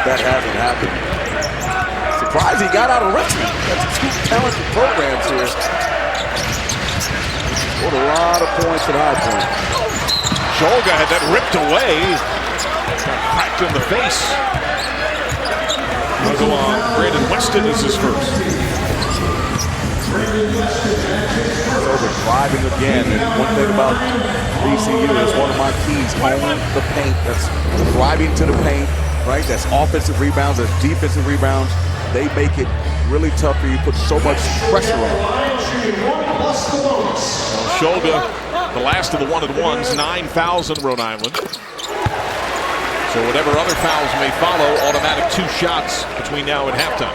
that hasn't happened. Surprised he got out of Richmond. That's 2 talented programs here. What a lot of points at High Point. Shulga had that ripped away. Got cracked in the face. We'll go on. Brandon Weston is his first. Shulga driving again. And one thing about VCU is one of my keys, owning the paint. That's driving to the paint, right? That's offensive rebounds, that's defensive rebounds. They make it really tough for you, put so much pressure on. Shulga, the last of the 1-and-1s, 9 fouls in Rhode Island. So whatever other fouls may follow, automatic 2 shots between now and halftime.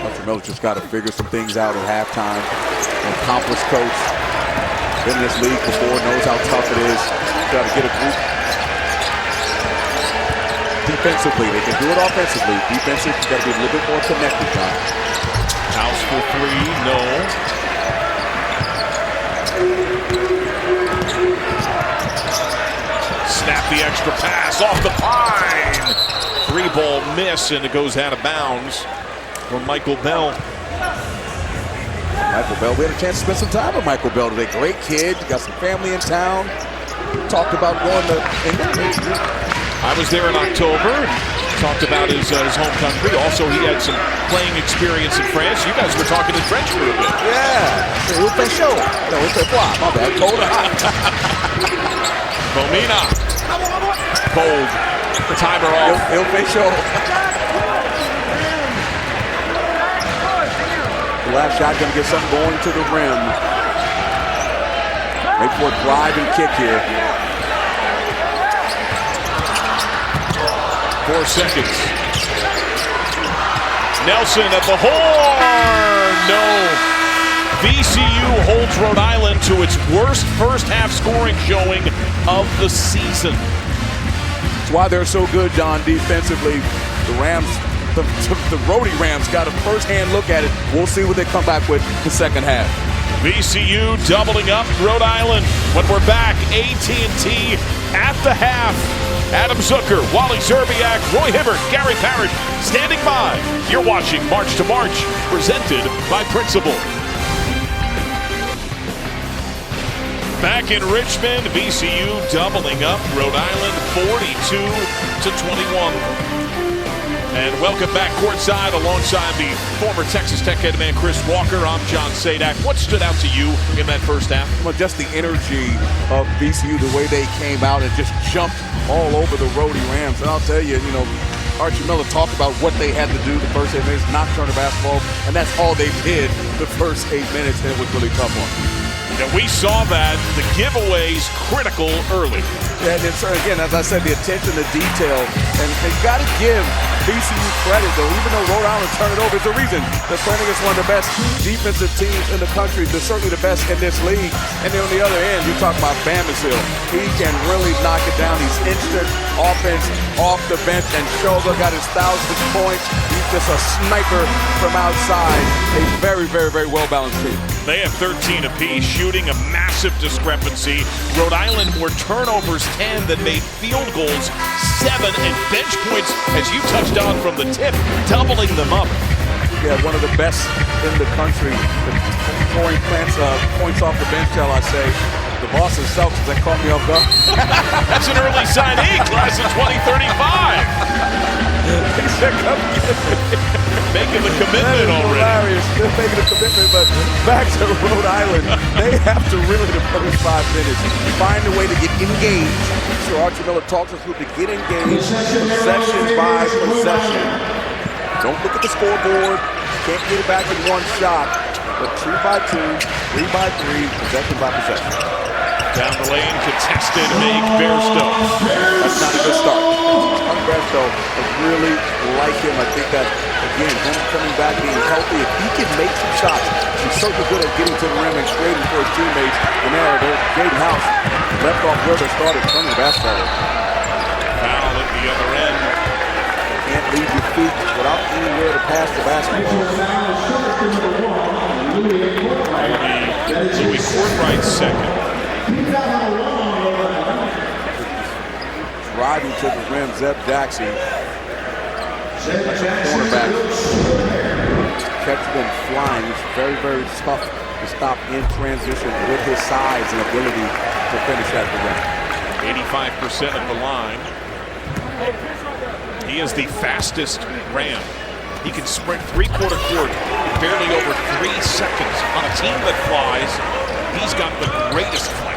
Coach Miller's just got to figure some things out at halftime. An accomplished coach, been in this league before, knows how tough it is. Got to get a group. Defensively, they can do it offensively. Defensively, you got to be a little bit more connected, John. House for 3, no. Snap the extra pass off the pine. 3-ball miss, and it goes out of bounds from Michael Bell. Michael Bell, we had a chance to spend some time with Michael Bell today. Great kid, got some family in town. talked about going to England. I was there in October and talked about his home country. Also, he had some playing experience in France. You guys were talking in French for a bit. Yeah. Il fait chaud. No, il fait froid. My bad. Cold or hot. Bomina. Cold. Timer off. Il fait chaud. The last shot going to get something going to the rim. Make for a drive and kick here. 4 seconds. Nelson at the horn. No. VCU holds Rhode Island to its worst first half scoring showing of the season. That's why they're so good, John, defensively. The Rams, the Rhodey Rams got a first-hand look at it. We'll see what they come back with the second half. VCU doubling up Rhode Island. When we're back, AT&T at the half. Adam Zucker, Wally Zerbiak, Roy Hibbert, Gary Parrish standing by. You're watching March to March, presented by Principal. Back in Richmond, VCU doubling up Rhode Island 42-21. And welcome back courtside alongside the former Texas Tech head man Chris Walker. I'm John Sadak. What stood out to you in that first half? Well, just the energy of VCU, the way they came out and just jumped all over the Rhodey Rams. And I'll tell you, Archie Miller talked about what they had to do the first 8 minutes, not turn the basketball, and that's all they did the first 8 minutes, and it was really tough on them. And we saw that, the giveaways critical early. Yeah, and it's, again, as I said, the attention to detail. And they got to give VCU credit, though. Even though Rhode Island turned it over, it's a reason they're playing against one of the best defensive teams in the country. They're certainly the best in this league. And then on the other end, you talk about Bamisile. He can really knock it down. He's instant offense off the bench. And Shulga got his 1,000 points. He's just a sniper from outside. A very, very, very well-balanced team. They have 13 apiece, shooting a massive discrepancy. Rhode Island more turnovers 10 than made field goals 7, and bench points, as you touched on from the tip, doubling them up. Yeah, one of the best in the country. Scoring points off the bench, shall I say. The Boston Celtics, that caught me off guard. That's an early signee, class of 2035. Making the commitment already. Hilarious. They're making a commitment, but back to Rhode Island, they have to really, the first 5 minutes, find a way to get engaged. So Archie Miller talks us through to get engaged, possession by possession. Don't look at the scoreboard. Can't get it back in one shot, but 2 by 2, 3 by 3, possession by possession. Down the lane, contested make Bairstow. That's not a good start. Bairstow, I really like him. I think that, again, him coming back, being healthy, if he can make some shots, he's so good at getting to the rim and creating for his teammates. And there, Jaden House left off where they started, turning the basketball over. Foul at the other end. Can't leave your feet without anywhere to pass the basketball. Louis Courtwright's second. Driving to the rim, Zeb Jackson. Cornerback. Catch them flying. It's very, very tough to stop in transition with his size and ability to finish at the rim. 85% of the line. He is the fastest Ram. He can sprint three-quarter court in barely over 3 seconds. On a team that flies, he's got the greatest flight.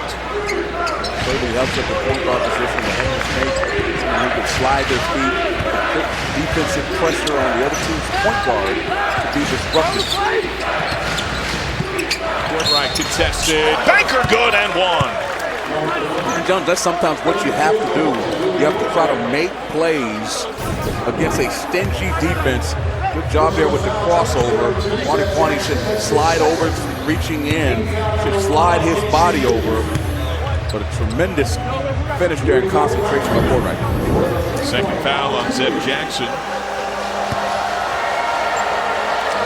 Certainly helps at the point guard position. The Henry Snake, who can slide their feet, put defensive pressure on the other team's point guard to be disruptive. Courtwright contested. Banker good and one. John, that's sometimes what you have to do. You have to try to make plays against a stingy defense. Good job there with the crossover. Kwani should slide over, reaching in, should slide his body over. But a tremendous finish there in concentration by Courtwright. Second foul on Zeb Jackson.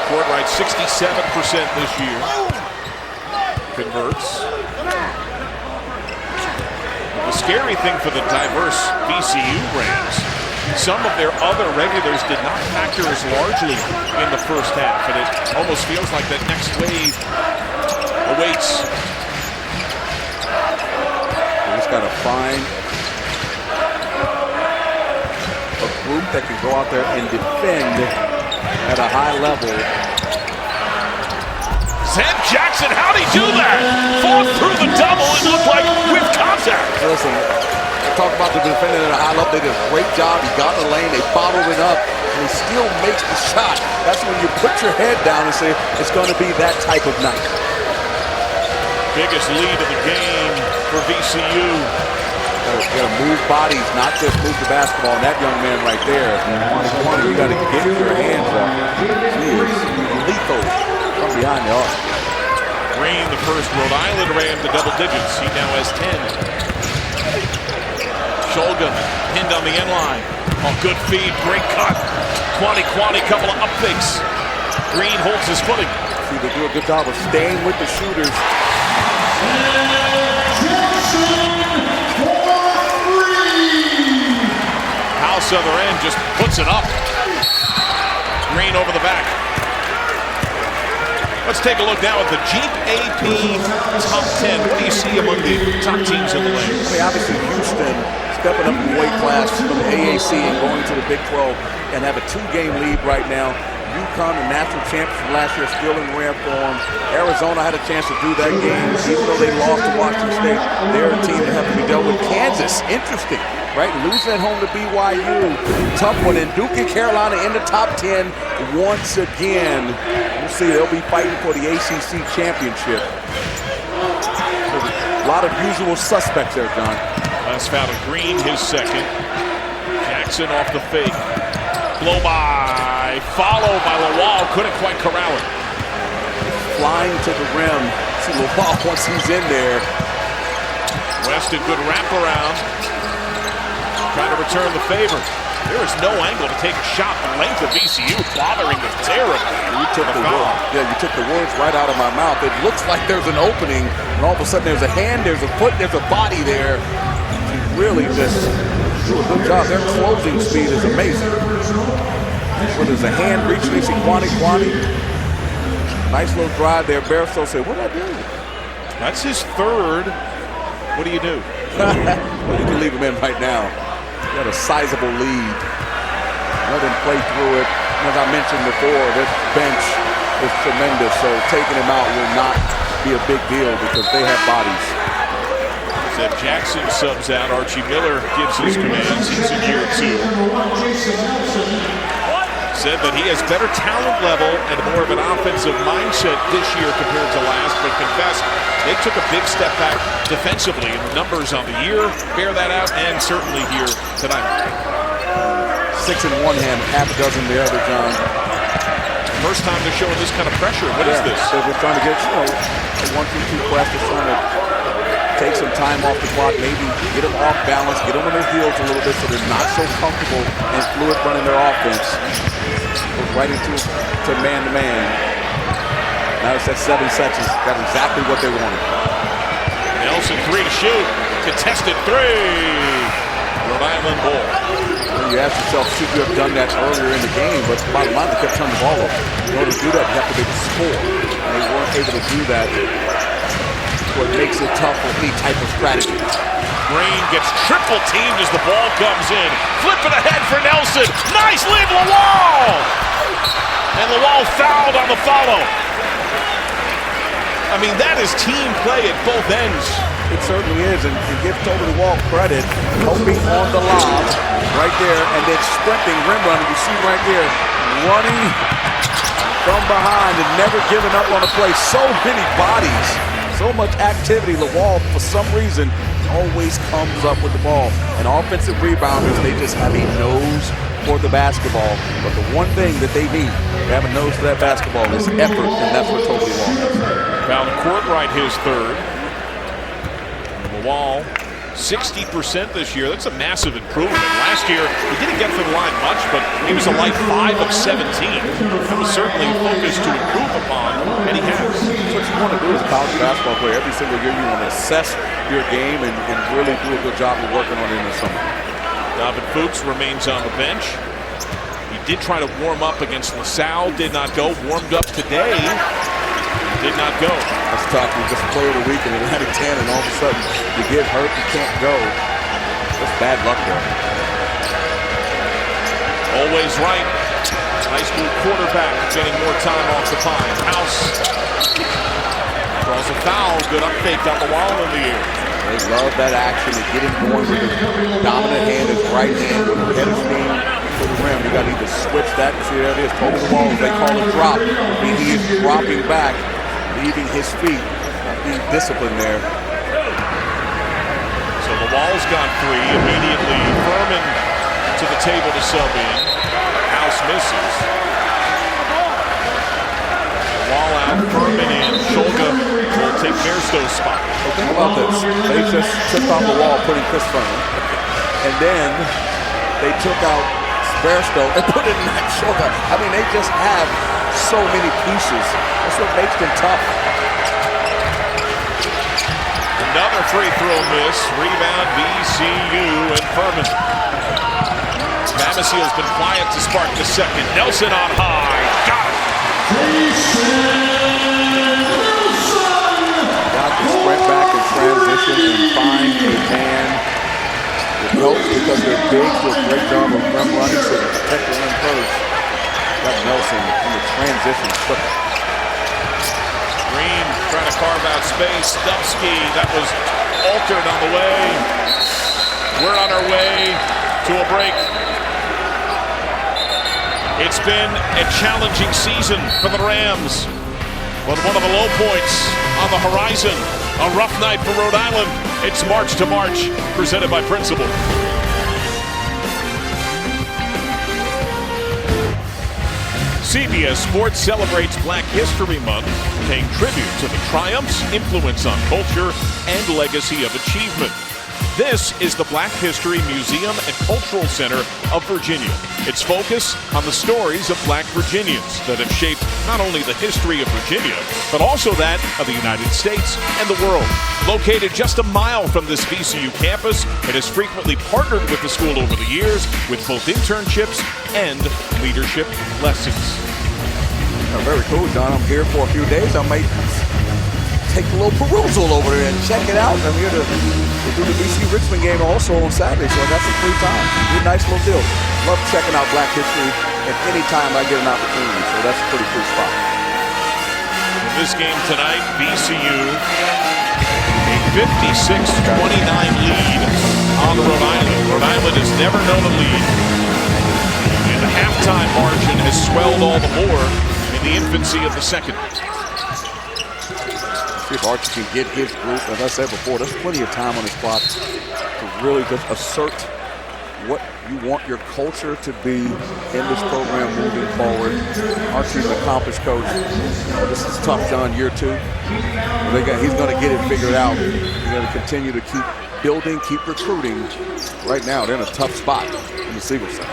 Courtwright 67% this year. Converts. The scary thing for the diverse VCU Rams, some of their other regulars did not factor as largely in the first half, and it almost feels like that next wave awaits. He's got a find a group that can go out there and defend at a high level. Zeb Jackson, how'd he do that? Fought through the double, it looked like with contact. Listen, I talk about the defending at a high level. They did a great job. He got in the lane, they bottled it up, and he still makes the shot. That's when you put your head down and say, it's going to be that type of night. Biggest lead of the game for VCU. You got to move bodies, not just move the basketball. And that young man right there, you got to get your hands up. He is lethal from behind the arc. Green, the first Rhode Island ran to double digits. He now has 10. Shulga pinned on the end line. Oh, good feed, great cut. Quanti, couple of up fakes. Green holds his footing. See, they do a good job of staying with the shooters. House other end just puts it up. Green over the back. Let's take a look now at the Jeep AP top 10. What do you see among the top teams in the league? I mean, obviously Houston stepping up in weight class from the AAC and going to the Big 12 and have a 2-game lead right now. UConn, the national champions from last year, still in rare form. Arizona had a chance to do that game, even though they lost to Washington State. They're a team that have to be dealt with. Kansas, interesting, right? Losing at home to BYU, tough one. And Duke and Carolina in the top 10 once again. We'll see, they'll be fighting for the ACC championship. A lot of usual suspects there, John. Last foul of Green, his second. Jackson off the fake. Blow by, followed by Lawal, couldn't quite corral it. Flying to the rim. See Lawal once he's in there. Weston, good wraparound. Trying to return the favor. There is no angle to take a shot. The length of VCU bothering them terribly. You took the words right out of my mouth. It looks like there's an opening, and all of a sudden there's a hand, there's a foot, there's a body there. He really just do a good job. Their closing speed is amazing. When there's a hand reaching, they see Quanti. Nice little drive there. Barstow said, what did I do? That's his third. What do you do? Well, you can leave him in right now. You got a sizable lead. Let him play through it. As I mentioned before, this bench is tremendous, so taking him out will not be a big deal because they have bodies. Zeb Jackson subs out. Archie Miller gives his commands. He's in year 2. Said that he has better talent level and more of an offensive mindset this year compared to last, but confessed they took a big step back defensively, and the numbers on the year bear that out, and certainly here tonight. 6 in one hand, half a dozen the other, John. First time they're showing this kind of pressure. What is this? So they're trying to get, a 1-2-2 press. They're trying to take some time off the clock, maybe get them off balance, get them on their heels a little bit so they're not so comfortable and fluid running their offense. Goes right into man-to-man. Now it's at 7 seconds. Got exactly what they wanted. Nelson 3 to shoot. Contested 3. Rhode Island ball. Well, you ask yourself, should you have done that earlier in the game? But bottom line, they kept turning the ball over. In order to do that, you have to be able to score. And they weren't able to do that. What makes it tough for any type of strategy. Green gets triple teamed as the ball comes in. Flip it ahead for Nelson. Nice lead, Lawal! And Lawal fouled on the follow. I mean, that is team play at both ends. It certainly is, and give Toby Wall credit, hoping on the lob right there, and then sprinting, rim running. You see right here, running from behind and never giving up on a play. So many bodies. So much activity. Lawal, for some reason, always comes up with the ball. And offensive rebounders, they just have a nose for the basketball. But the one thing that they need, they have a nose for that basketball, is effort, and that's what Toby Wall has. Found Courtright his third. Lawal, 60% this year. That's a massive improvement. Last year, he didn't get to the line much, but he was a light 5 of 17. That was certainly a focus to improve upon, and he has. That's what you want to do as a college basketball player. Every single year you want to assess your game and really do a good job of working on it in the summer. David Fuchs remains on the bench. He did try to warm up against LaSalle, did not go. Warmed up today, did not not go. That's tough. You're just player of the week in Atlantic 10, and all of a sudden you get hurt, you can't go. That's bad luck there. Always right. High school quarterback getting more time off the pine. House draws a foul. Good up fake down the wall in the air. They love that action and get him going with his dominant hand, his right hand, with his head of steam to the rim. You got to either switch that. See, there it is. Over the wall. They call it drop. He is dropping back, leaving his feet. Being disciplined there. So the wall's got three. Immediately Furman to the table to sub in. House misses. Wall out, Furman in. Shulga will take Bairstow's spot. Well, think about this. They just took out the wall, putting Chris Furman. And then they took out Bairstow and put it in Max Shulga. I mean, they just have so many pieces. That's what makes them tough. Another free throw miss. Rebound VCU and Furman. Bamisile's been quiet to spark the second. Nelson on high. Got it. Got to sprint back and transition and find a man. It helps because they're big, do a great job of rim running, so they protect the rim first. Got Nelson in the transition quicker. Green trying to carve out space. Dubsky, that was altered on the way. We're on our way to a break. It's been a challenging season for the Rams, but one of the low points on the horizon. A rough night for Rhode Island. It's March to March, presented by Principal. CBS Sports celebrates Black History Month, paying tribute to the triumphs, influence on culture, and legacy of achievement. This is the Black History Museum and Cultural Center of Virginia. Its focus on the stories of Black Virginians that have shaped not only the history of Virginia, but also that of the United States and the world. Located just a mile from this VCU campus, it has frequently partnered with the school over the years with both internships and leadership lessons. Oh, very cool, John. I'm here for a few days. I might take a little perusal over there and check it out. I'm here to do the VCU Richmond game also on Saturday, so I got some free time. Be a nice little deal. Love checking out Black history at any time I get an opportunity, so that's a pretty cool spot. In this game tonight, VCU a 56-29 lead on Rhode Island. Rhode Island has never known a lead, and the halftime margin has swelled all the more in the infancy of the second. See if Archie can get his group. As I said before, there's plenty of time on his clock to really just assert what you want your culture to be in this program moving forward. Archie's an accomplished coach. You know, this is tough, John, year two. He's going to get it figured out. He's going to continue to keep building, keep recruiting. Right now, they're in a tough spot in the Siegel Center.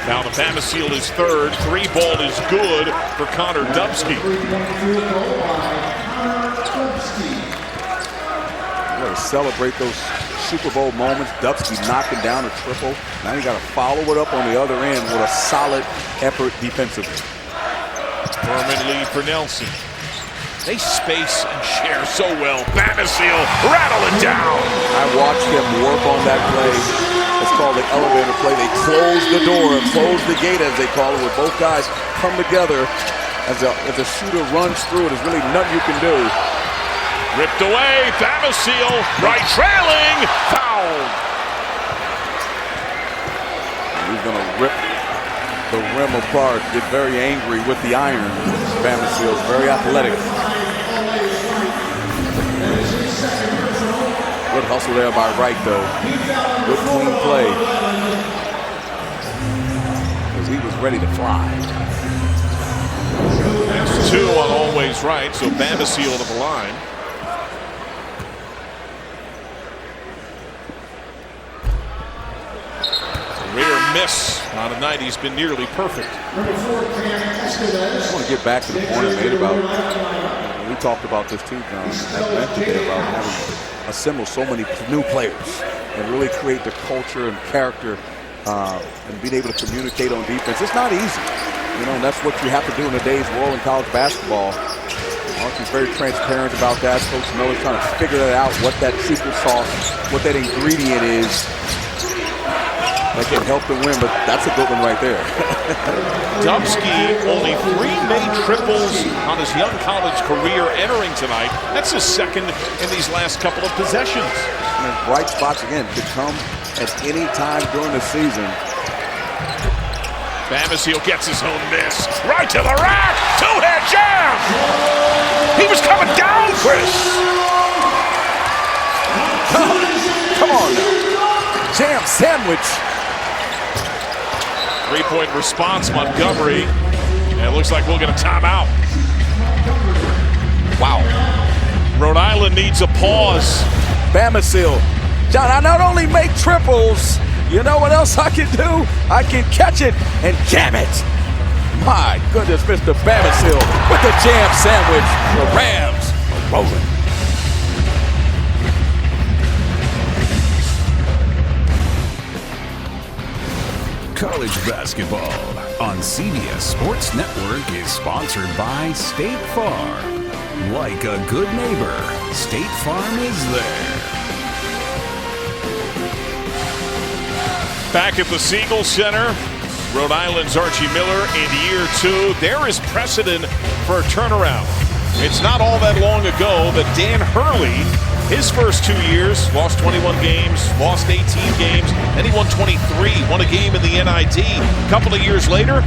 Now the Bamisile is third. Three ball is good for Connor Dubsky. Celebrate those Super Bowl moments. Dubsky knocking down a triple. Now you got to follow it up on the other end with a solid effort defensively. Furman lead for Nelson. They space and share so well. Bamisile rattle it down. I watched him work on that play. It's called the elevator play. They close the door, close the gate as they call it, where both guys come together. As the shooter runs through it, there's really nothing you can do. Ripped away, Bamisile, right trailing, foul. He's going to rip the rim apart, get very angry with the iron. Bamisile's very athletic. Good hustle there by Wright, though. Good clean play. Because he was ready to fly. That's two on always right, so Bamisile to the line. Rare miss on a night he's been nearly perfect. I just want to get back to the point I made about, we talked about this too, John, at length today, about having assembled so many new players and really create the culture and character and being able to communicate on defense. It's not easy, you know, and that's what you have to do in today's world in college basketball. Archie's very transparent about that. Coach Miller's trying to figure that out, what that secret sauce, what that ingredient is that can help them win, but that's a good one right there. Dubsky only 3 made triples on his young college career entering tonight. That's his second in these last couple of possessions. And bright spots, again, could come at any time during the season. Bamisile gets his own miss. Right to the rack! Two-hand jam! He was coming down, Chris! Come on now. Jam sandwich. 3-point response, Montgomery. And it looks like we'll get a timeout. Wow. Rhode Island needs a pause. Bamisile. John, I not only make triples, you know what else I can do? I can catch it and jam it. My goodness, Mr. Bamisile with the jam sandwich. The Rams are rolling. College basketball on CBS Sports Network is sponsored by State Farm. Like a good neighbor, State Farm is there. Back at the Siegel Center, Rhode Island's Archie Miller in year 2. There is precedent for a turnaround. It's not all that long ago that Dan Hurley, his first 2 years, lost 21 games, lost 18 games, then he won 23, won a game in the NIT. A couple of years later,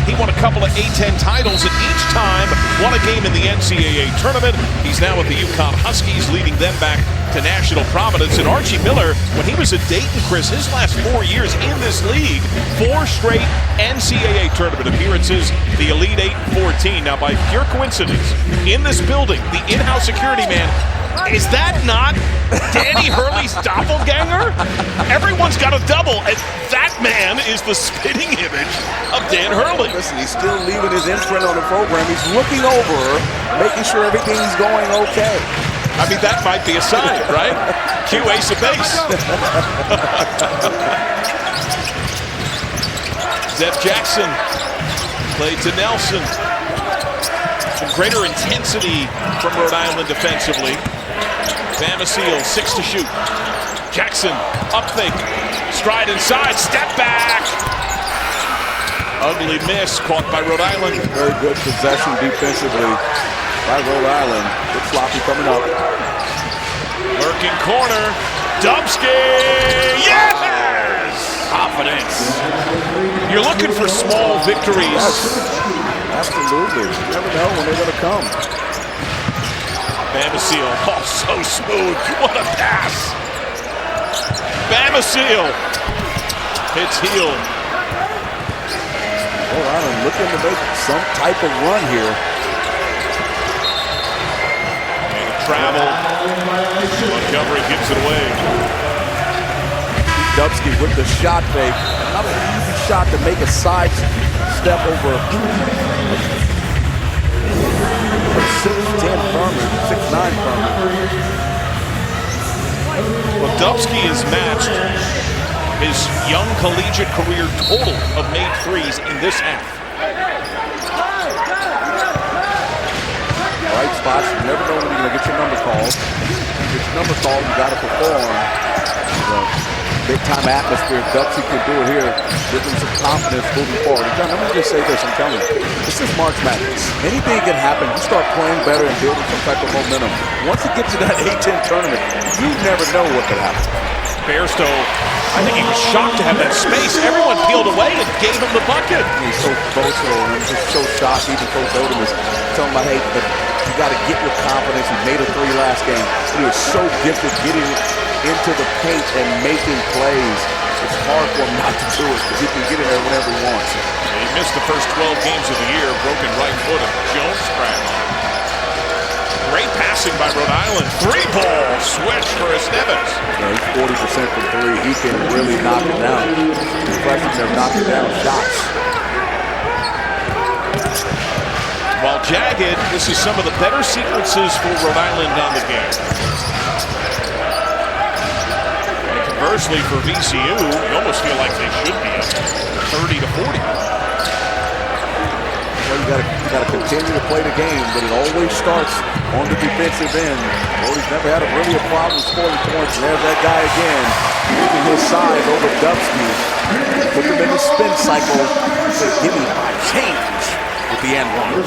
he won a couple of A-10 titles, and each time won a game in the NCAA tournament. He's now with the UConn Huskies, leading them back to national prominence. And Archie Miller, when he was at Dayton, Chris, his last 4 years in this league, 4 straight NCAA tournament appearances, the Elite 8 14. Now, by pure coincidence, in this building, the in-house security man, is that not Danny Hurley's doppelganger? Everyone's got a double, and that man is the spitting image of Dan Hurley. Listen, he's still leaving his imprint on the program. He's looking over, making sure everything's going okay. I mean, that might be a sign, right? Cue ace of base. Zeb Jackson played to Nelson. Some greater intensity from Rhode Island defensively. Bamisile, 6 to shoot. Jackson, up fake. Stride inside, step back. Ugly miss, caught by Rhode Island. Very good possession defensively by Rhode Island. Good sloppy coming up. Lurking corner. Dubsky! Yes! Confidence. You're looking for small victories. Yes, absolutely. You never know when they're going to come. Bamisile, oh, so smooth. What a pass. Bamisile hits heel. Rhode Island looking to make some type of run here. And travel. Montgomery gives it away. Dubsky with the shot fake. Not an easy shot to make a side step over 6'10" Furman, 6'9" Furman. Well, Dubsky has matched his young collegiate career total of made threes in this half. Right spots, you never know when you're going to get your number called. Get your number called, you got to perform. Big-time atmosphere. Dubsky can do it here. Give them some confidence moving forward. And John, let me just say this. I'm telling you, this is March Madness. Anything can happen. You start playing better and building some type of momentum. Once you get to that A-10 tournament, you never know what could happen. Bairstow, I think he was shocked to have that space. Everyone peeled away and gave him the bucket. He's so boastful and just so shocked. Even Coach Odom is telling him, hey, but you got to get your confidence. He made a 3 last game. He is so gifted getting into the paint and making plays. It's hard for him not to do it because he can get in there whenever he wants. He missed the first 12 games of the year. Broken right foot of Jones cracked. Great passing by Rhode Island. 3-ball switch for Estevez. Yeah, he's 40% from 3. He can really knock it down. The freshmen are knocking down shots. While jagged, this is some of the better sequences for Rhode Island on the game. Conversely, for VCU, you almost feel like they should be up 30 to 40. you got to continue to play the game, but it always starts on the defensive end. Brody's never had really a problem scoring points, and there's that guy again, using his size over Dubsky. Put him in the spin cycle. Say, give me my change with the N1.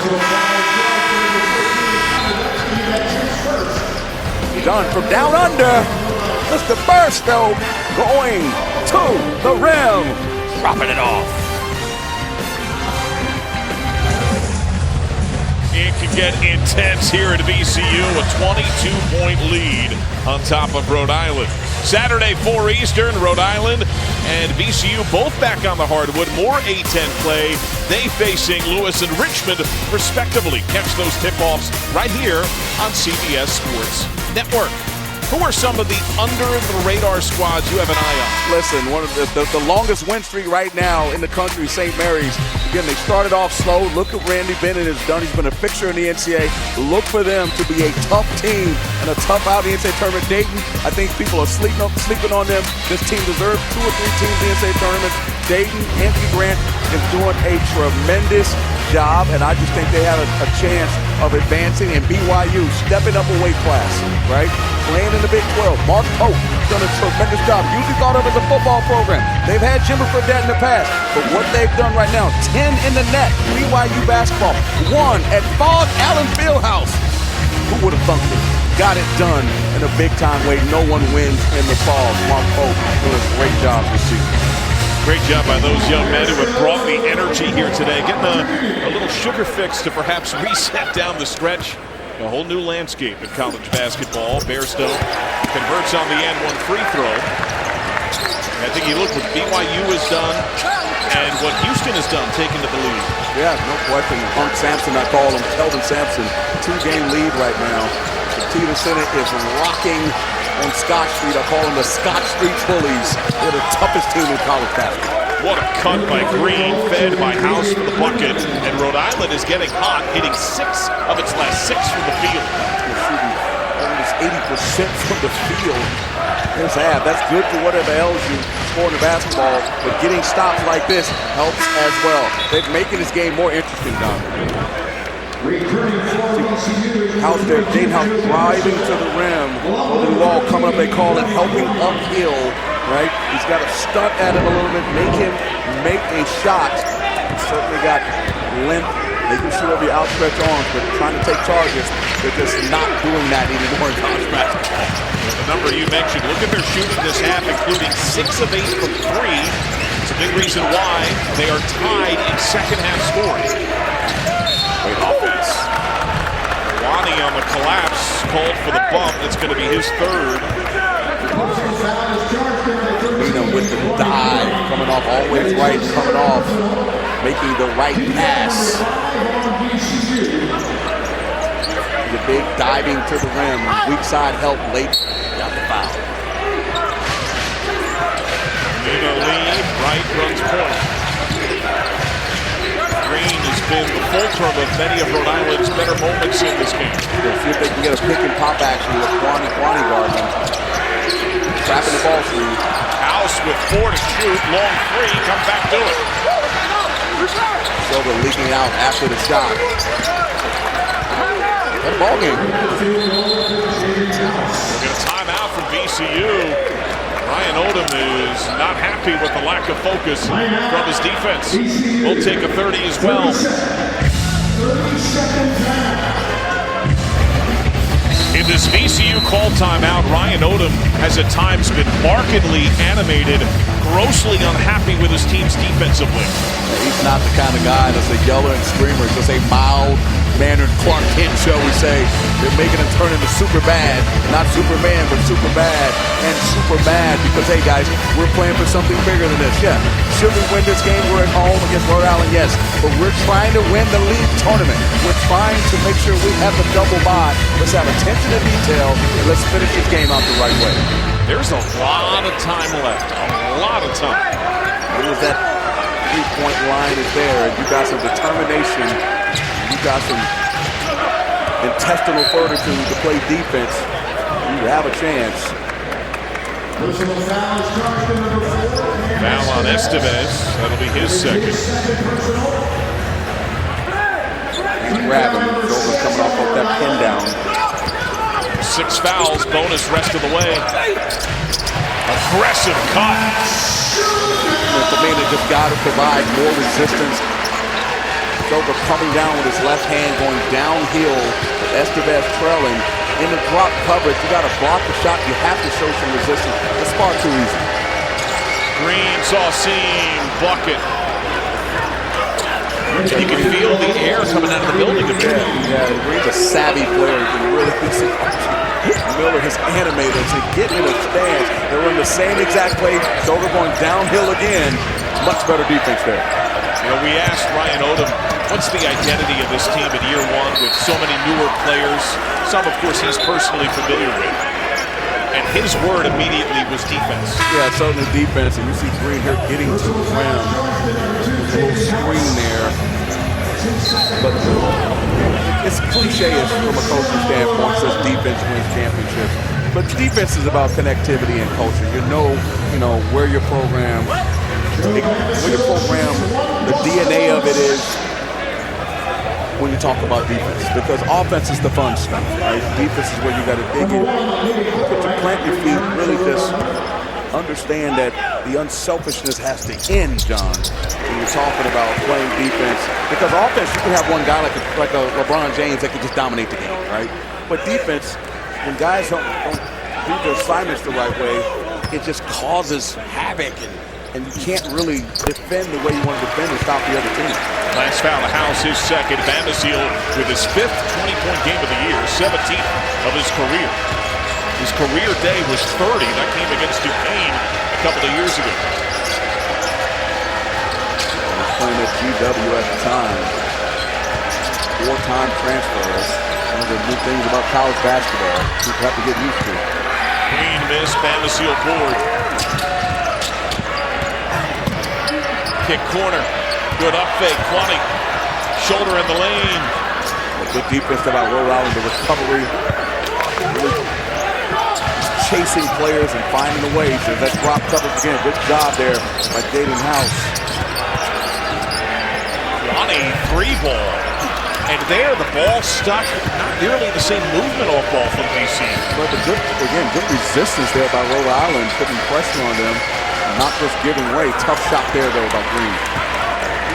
Done from down under. Mr. Burstow going to the rim. Dropping it off. It can get intense here at VCU, a 22-point lead on top of Rhode Island. Saturday, 4 Eastern, Rhode Island and VCU both back on the hardwood. More A-10 play. They facing Lewis and Richmond, respectively. Catch those tip-offs right here on CBS Sports Network. Who are some of the under-the-radar squads you have an eye on? Listen, one of the longest win streak right now in the country, St. Mary's. Again, they started off slow. Look what Randy Bennett has done. He's been a fixture in the NCAA. Look for them to be a tough team and a tough out in the NCAA tournament. Dayton, I think people are sleeping on them. This team deserves 2 or 3 teams in the NCAA tournament. Dayton, Anthony Grant is doing a tremendous job, and I just think they have a chance of advancing, and BYU stepping up a weight class, right? Playing in the Big 12. Mark Pope done a tremendous job. Usually thought of as a football program. They've had Jimmer Fredette in the past, but what they've done right now, 10 in the net, BYU basketball, 1 at Fog Allen Fieldhouse. Who would have thunk it? Got it done in a big-time way. No one wins in the Fog. Mark Pope doing a great job this season. Great job by those young men who have brought the energy here today. Getting a little sugar fix to perhaps reset down the stretch. A whole new landscape in college basketball. Bairstow converts on the N1 free throw. I think you look what BYU has done and what Houston has done, taking to the lead. Yeah, no question. Punk Sampson, I call him. Kelvin Sampson, 2-game lead right now. The Tita Senate is rocking on Scott Street. I call them the Scott Street Bullies. They're the toughest team in college basketball. What a cut by Green, fed by House for the bucket. And Rhode Island is getting hot, hitting 6 of its last 6 from the field. They're shooting almost 80% from the field. Here's half. That's good for whatever else you score in the basketball, but getting stops like this helps as well. They're making this game more interesting, Don. House there, Dayton House driving to the rim. Over the wall, coming up, they call it helping uphill, right? He's got to stunt at him a little bit, make him make a shot. Certainly got length. They can shoot over your outstretched arms, but trying to take charges, they're just not doing that anymore in college basketball. The number you mentioned, look at their shooting this half, including 6 of 8 from 3. It's a big reason why they are tied in second half scoring. Great offense. Wani on the collapse, called for the bump. It's going to be his 3rd. With the dive, coming off always right, coming off, making the right pass. The big diving to the rim, weak side help late, got the foul. Nina lead, right runs point. Green has been the fulcrum of many of Rhode Island's better moments in this game. We'll see if they can get a pick and pop action with Kwani guarding. Trapping the ball through. House with 4 to shoot, long 3, come back to it. Shulga leaking out after the shot. What a ball game. We'll get a timeout from VCU. Ryan Odom is not happy with the lack of focus from his defense. We'll take a 30 as well. In this VCU call timeout, Ryan Odom has at times been markedly animated, grossly unhappy with his team's defensively. He's not the kind of guy that's a yeller and screamer. He's just a mild-mannered Clark Kent, shall we say. They're making him turn into super bad. Not Superman, but super bad and super mad because, hey, guys, we're playing for something bigger than this. Yeah, should we win this game? We're at home against Rhode Island, yes. But we're trying to win the league tournament. We're trying to make sure we have the double bye. Let's have attention to detail, and let's finish this game out the right way. There's a lot of time left. A lot of time. What is that? 3-point line is there. You got some determination. You got some intestinal fortitude to play defense. You have a chance. Foul on Estevez. That'll be his 2nd. He's grabbing. Shulga coming off of that pin down. 6 fouls, bonus rest of the way. Aggressive cut. And for me, they just got to provide more resistance. Shulga coming down with his left hand, going downhill. Estevez trailing. In the drop coverage, you got to block the shot. You have to show some resistance. It's far too easy. Green saw seam, bucket. You can feel the air coming out of the building a bit. Yeah, Green's a savvy player. You can really see Miller has animated to get in a stance. They run the same exact play. Shulga going downhill again. Much better defense there. You know, we asked Ryan Odom, what's the identity of this team in year one with so many newer players? Some, of course, he's personally familiar with. And his word immediately was defense. Yeah, certainly defense. And you see Green here getting to the rim. A little screen there. But it's cliche-ish from a coaching standpoint, says defense wins championships. But defense is about connectivity and culture. You know where your program, the DNA of it is when you talk about defense. Because offense is the fun stuff, right? Defense is where you got to dig in. But to plant your feet, really just understand that the unselfishness has to end, John, when you're talking about playing defense. Because offense, you can have one guy like a LeBron James that can just dominate the game, right? But defense, when guys don't do their assignments the right way, it just causes havoc, and you can't really defend the way you want to defend and stop the other team. Last foul, the house, his second. Bamisile with his 5th 20-point game of the year, 17th of his career. His career day was 30. That came against Duquesne a couple of years ago. He was playing at GW at the time. 4-time transfers. One of the new things about college basketball people have to get used to. Green miss, Bamisile board. Kick corner. Good up fake. Kwani. Shoulder in the lane. A good defense about Rhode Island. The recovery. Really chasing players and finding the ways. There's that drop coverage again. Good job there by Jaden House. Kwani, 3-ball. And there, the ball stuck. Not nearly the same movement off ball from VCU. But good resistance there by Rhode Island, putting pressure on them, not just giving way. Tough shot there, though, by Green.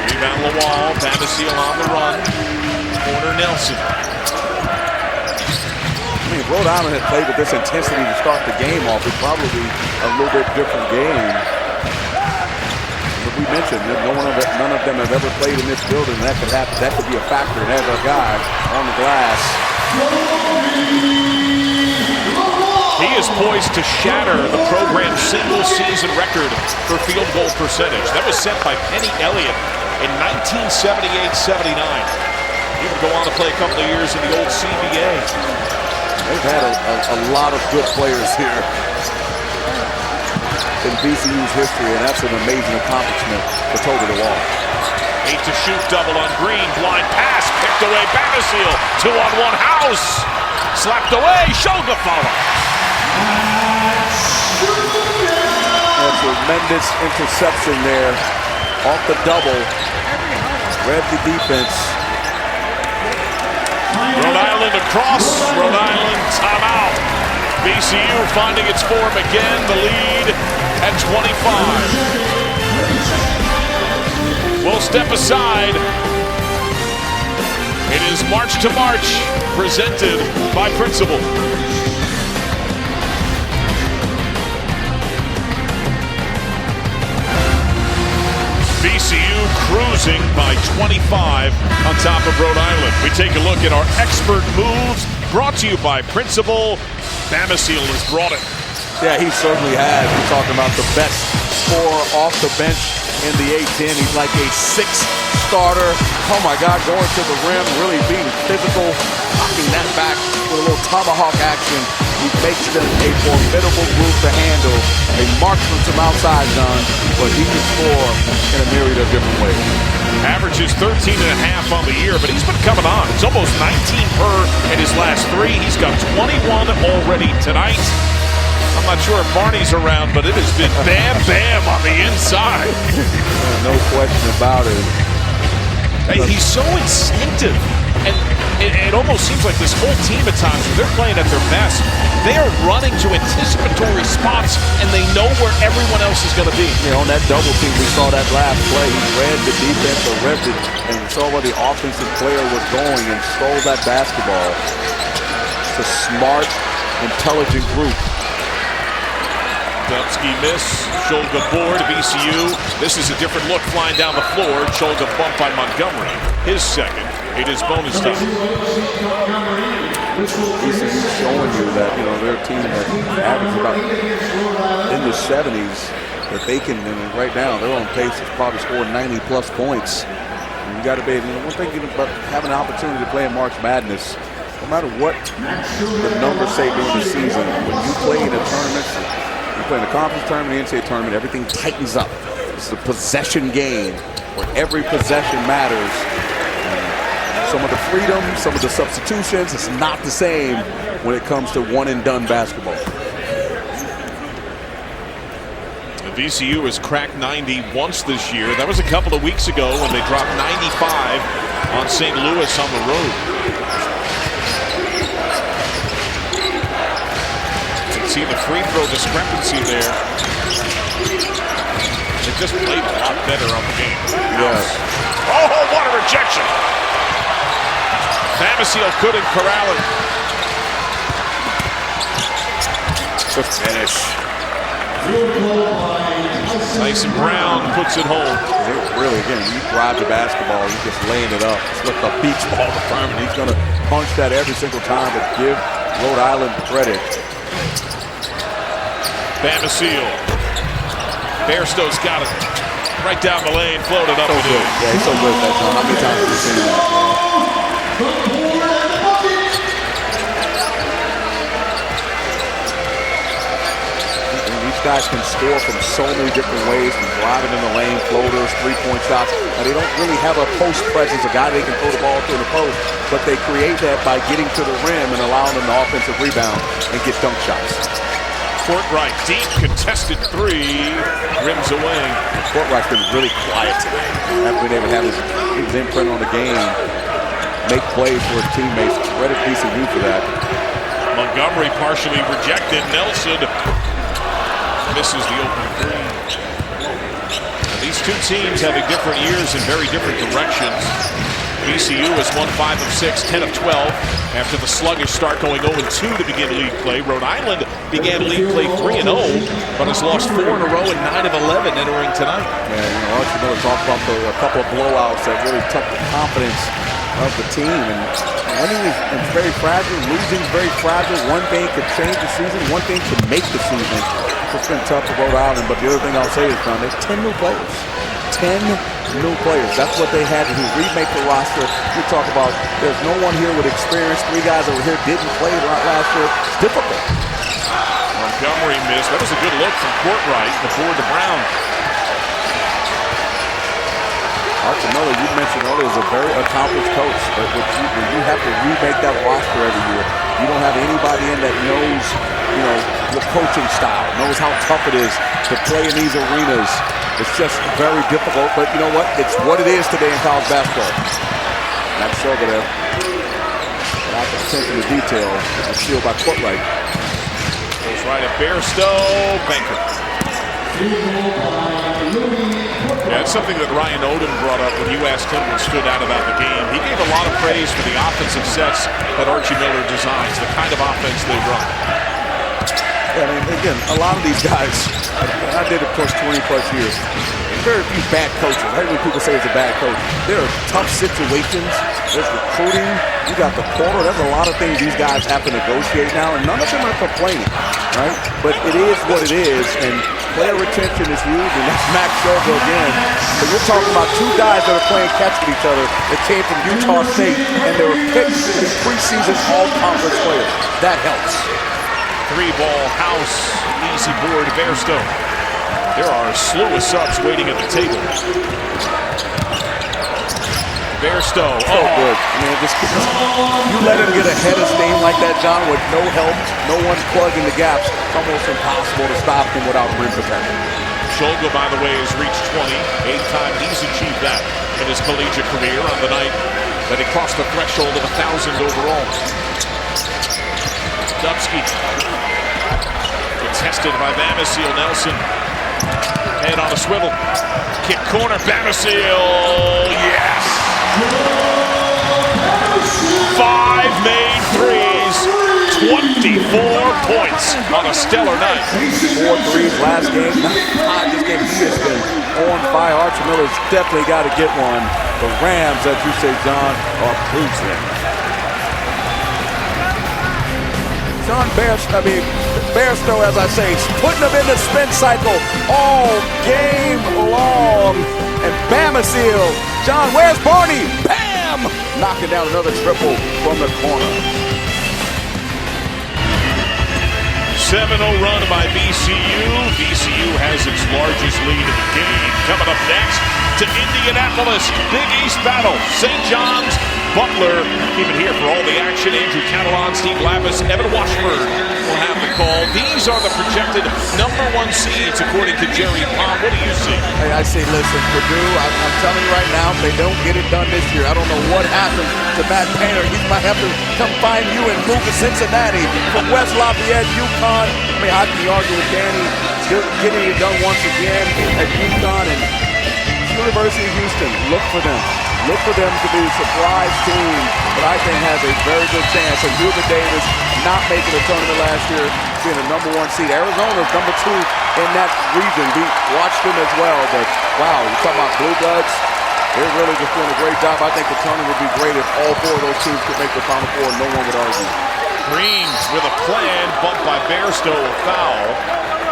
Rebound Lawal, Bamisile on the run. Corner Nelson. I mean, Rhode Island had played with this intensity to start the game off. It's probably a little bit different game. But we mentioned that none of them have ever played in this building. That could be a factor. And there's our guy on the glass. He is poised to shatter the program's single-season record for field goal percentage. That was set by Penny Elliott in 1978-79. He would go on to play a couple of years in the old CBA. They've had a lot of good players here in VCU's history, and that's an amazing accomplishment for Toby the Wall. 8 to shoot, double on Green, blind pass, picked away Bamisile, 2-on-1 house, slapped away, Shulga follow. A tremendous interception there, off the double, read the defense. Rhode Island across, Rhode Island timeout. VCU finding its form again, the lead at 25. We'll step aside. It is March to March, presented by Principal. VCU cruising by 25 on top of Rhode Island. We take a look at our expert moves, brought to you by Principal. Bamisile has brought it. Yeah, he certainly has. We're talking about the best scorer off the bench in the A-10. He's like a 6th starter. Oh my God, going to the rim, really being physical, knocking that back with a little tomahawk action. He makes them a formidable group to handle. They march from some outside zone, but he can score in a myriad of different ways. Averages 13.5 on the year, but he's been coming on. It's almost 19 per in his last 3. He's got 21 already tonight. I'm not sure if Barney's around, but it has been bam, bam on the inside. No question about it. Hey, he's so instinctive And it almost seems like this whole team at times, when they're playing at their best, they are running to anticipatory spots, and they know where everyone else is going to be. On that double team, we saw that last play. He read the defense or read it, and saw where the offensive player was going and stole that basketball. It's a smart, intelligent group. Dubsky miss, Shulga board, VCU. This is a different look flying down the floor. Shulga bumped by Montgomery. His second. It is bonus time. VCU showing you that, they're a team that averages about in the 70s, that they can, right now, they're on pace to probably score 90-plus points. And you got to be, one thing about having an opportunity to play in March Madness, no matter what the numbers say during the season, when you play in a tournament, you play in the conference tournament, the NCAA tournament, everything tightens up. It's a possession game where every possession matters. Some of the freedom, some of the substitutions, it's not the same when it comes to one-and-done basketball. The VCU has cracked 90 once this year. That was a couple of weeks ago when they dropped 95 on St. Louis on the road. You can see the free throw discrepancy there. They just played a lot better on the game. Yes. Oh, what a rejection! Bamisile couldn't corral it. The finish. Tyson Brown puts it home. Really, again, you drive the basketball, you're just laying it up. It's like a beach ball requirement. He's going to punch that every single time, but give Rhode Island credit. Bamisile. Bairstow's got it. Right down the lane, floated up and in. Yeah, he's so good at that time. How many times have we seen that? These guys can score from so many different ways, from driving in the lane, floaters, three-point shots. Now, they don't really have a post presence, a guy they can throw the ball to in the post, but they create that by getting to the rim and allowing them the offensive rebound and get dunk shots. Courtright, deep contested three, rims away. Courtright's been really quiet today. Hasn't been able to have his imprint on the game, make plays for his teammates. Credit VCU for that. Montgomery partially rejected. Nelson misses the open three. These two teams having different years in very different directions. VCU has won 5 of 6, 10 of 12 after the sluggish start, going 0-2 to begin league play. Rhode Island began league play 3-0, but has lost 4 in a row and 9 of 11 entering tonight. Yeah, Archie Miller talked about a couple of blowouts that really took the confidence of the team. And winning is very fragile, losing is very fragile. One thing could change the season, one thing could make the season. It's been tough for Rhode Island, but the other thing I'll say is, John, there's 10 new players. 10 new players. That's what they had to do. Remake the roster. You talk about there's no one here with experience. 3 guys over here didn't play last year. It's difficult. Montgomery missed. That was a good look from Courtright. The board to Brown. Archie Miller, you mentioned earlier, is a very accomplished coach. But when you have to remake that roster every year, you don't have anybody in that knows, your coaching style, knows how tough it is to play in these arenas. It's just very difficult, but you know what? It's what it is today in college basketball. Max Shulga there. Without the attention to detail, sealed by Courtright. Goes right at Bairstow. Banker. Yeah, it's something that Ryan Odom brought up when you asked him what stood out about the game. He gave a lot of praise for the offensive sets that Archie Miller designs, the kind of offense they run. Yeah, I mean, again, a lot of these guys, I did it for 20-plus years. Very few bad coaches. I heard when people say it's a bad coach. There are tough situations. There's recruiting. You got the portal. There's a lot of things these guys have to negotiate now, and none of them are complaining, right? But it is what it is, and player retention is huge, and that's Max Shulga again. But you're talking about 2 guys that are playing catch with each other that came from Utah State, and they were picked as preseason all-conference players. That helps. 3-ball house, easy board, Bairstow. There are a slew of subs waiting at the table. Bairstow. So good. Man, you let him get ahead of steam like that, John, with no help, no one plugging the gaps. It's almost impossible to stop him without rim protection. Shulga, by the way, has reached 20. 8th time he's achieved that in his collegiate career. On the night Then he crossed the threshold of 1,000 overall. Dubsky contested by Bamisile. Nelson head on a swivel. Kick corner. Bamisile. Yes. 5 made threes. 24 points on a stellar night. 4 threes last game. Not this game. He has been on fire. Archie Miller's definitely got to get one. The Rams, as you say, John, are cruising. John Bairstow, as I say, putting them in the spin cycle all game long. And Bamisile, John, where's Barney? Bam! Knocking down another triple from the corner. 7-0 run by VCU. VCU has its largest lead of the game. Coming up next to Indianapolis. Big East battle. St. John's, Butler. Even here for all the action. Andrew Catalan, Steve Lapis, Evan Washburn will have the call. These are the projected #1 seeds according to Jerry Palm. What do you see? Hey, I say, listen, Purdue, I'm telling you right now, if they don't get it done this year, I don't know what happens to Matt Painter. He might have to come find you and move to Cincinnati from West Lafayette, UConn. I mean, how can you argue with Danny getting it done once again at UConn and University of Houston? Look for them. Look for them to be a surprise team, but I think has a very good chance. And Hubert Davis not making the tournament last year, being the #1 seed. Arizona's #2 in that region. We watched them as well, but wow, you're talking about Blue Bloods. They're really just doing a great job. I think the tournament would be great if all 4 of those teams could make the Final Four. No one would argue. Greens with a plan, bumped by Bairstow, a foul.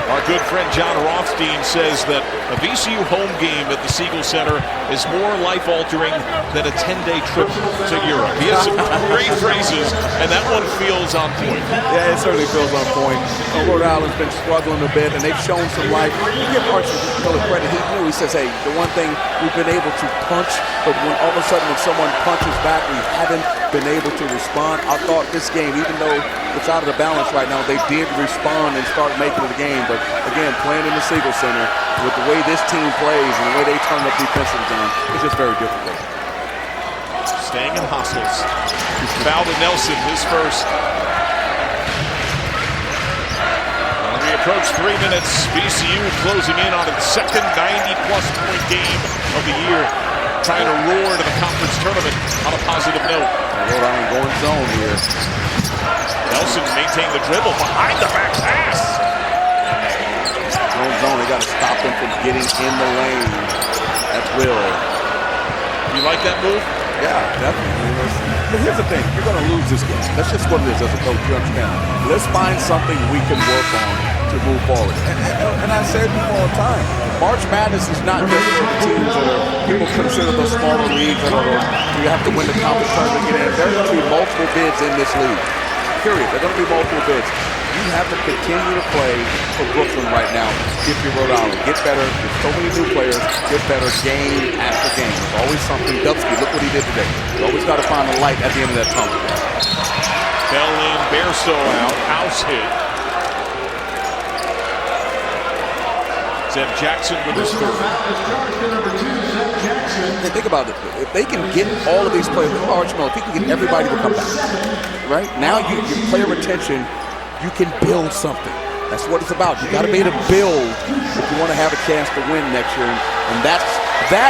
Our good friend John Rothstein says that a VCU home game at the Siegel Center is more life-altering than a 10-day trip to Europe. He has some great phrases, and that one feels on point. Yeah, it certainly feels on point. Rhode Island's been struggling a bit, and they've shown some life. You give Archie Miller credit. He knew. He says, hey, the one thing we've been able to punch, but when all of a sudden when someone punches back, we haven't been able to respond. I thought this game, even though it's out of the balance right now, they did respond and start making it a game. But again, playing in the Siegel Center, with the way this team plays and the way they turn up defensively, John, it's just very difficult. Staying in hustles. Foul to Nelson, his first. We approach 3 minutes. VCU closing in on its second 90-plus point game of the year. Trying to roar to the conference tournament on a positive note. Rhode Island going zone here. Nelson maintained the dribble behind the back pass. Going zone, they got to stop them from getting in the lane at will. You like that move? Yeah, definitely. But here's the thing, you're going to lose this game. That's just what it is as a coach, you understand. Let's find something we can work on to move forward. And I say it before all the time, March Madness is not just for the teams that are, people consider the smaller leagues that are, you have to win the conference tournament to get in. There are going to be multiple bids in this league. Period. There are going to be multiple bids. You have to continue to play for Brooklyn right now. If you're Rhode Island, get better. There's so many new players. Get better game after game. There's always something. Dubsky, look what he did today. You always got to find a light at the end of that tunnel. Bell in, Bairstow out, house hit. Zeb Jackson with his third. Hey, think about it. If they can get all of these players, Archie Miller, if he can get everybody to come back, right? Now your player retention, you can build something. That's what it's about. You got to be able to build if you want to have a chance to win next year, and that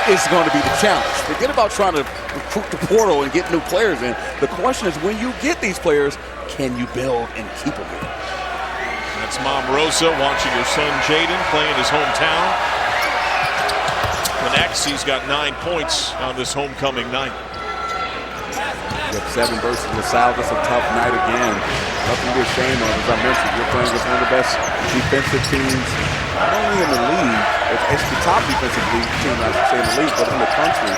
is going to be the challenge. Forget about trying to recruit the portal and get new players in. The question is, when you get these players, can you build and keep them here? That's Mom Rosa watching her son Jaden play in his hometown. The next, he's got 9 points on this homecoming night. You have 7 versus LaSalle. That's a tough night again. Nothing to be ashamed of. As I mentioned, you're playing against one of the best defensive teams, not only in the league, it's the top defensive team, I should say, in the league, but in the country.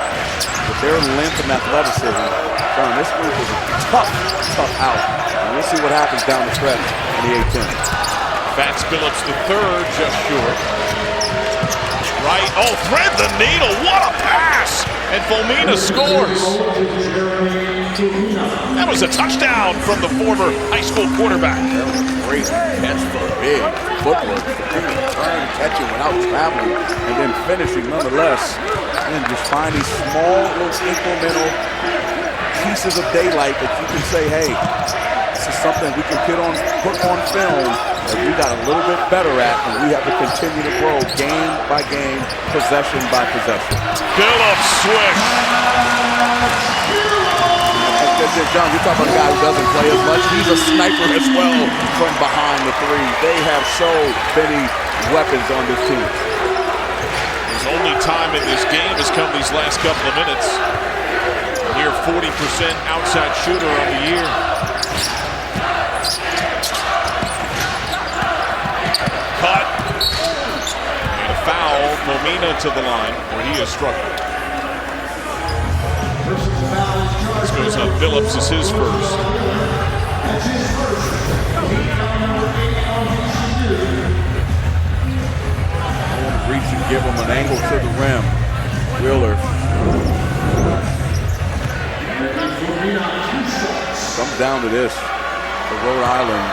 With their length and athleticism, John, this group is a tough out. And we'll see what happens down the stretch in the 8-10. Fats Phillips the third, just short. Right, oh, thread the needle, what a pass! And Fulmina scores. That was a touchdown from the former high school quarterback. That was a great catch for big footwork. Turn, catching without traveling, and then finishing nonetheless. And just find these small little incremental pieces of daylight that you can say, hey, this is something we can put on film that we got a little bit better at, and we have to continue to grow game by game, possession by possession. Phillips swish. John, you're talking about a guy who doesn't play as much. He's a sniper as well from behind the three. They have so many weapons on this team. His only time in this game has come these last couple of minutes. Near 40% outside shooter on the year. Cut. And a foul. Momina to the line where he has struggled. This goes on Phillips as his first. Reach and give him an angle to the rim. Wheeler. Comes down to this. For Rhode Island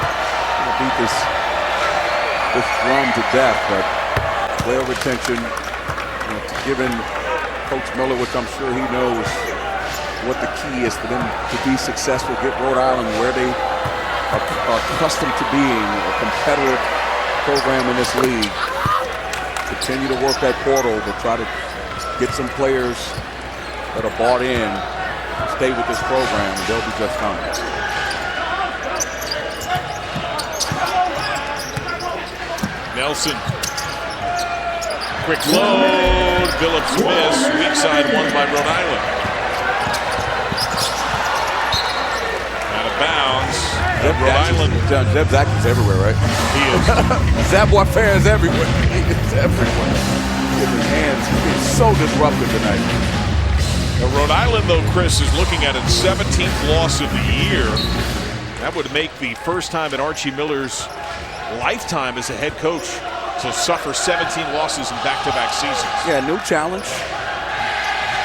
will beat this drum to death, but player retention, given Coach Miller, which I'm sure he knows what the key is for them to be successful, get Rhode Island where they are accustomed to being a competitive program in this league. Continue to work that portal, but try to get some players that are bought in to stay with this program, and they'll be just fine. Nelson. Quick load. Phillips miss. Weak side won by Rhode Island. Out of bounds. Rhode Island. Zeb Zaxby's everywhere, right? He is. Zeb Warfare is everywhere. It's everywhere. His hands being so disruptive tonight. Now, Rhode Island, though, Chris, is looking at its 17th loss of the year. That would make the first time in Archie Miller's lifetime as a head coach to suffer 17 losses in back-to-back seasons. Yeah, new challenge.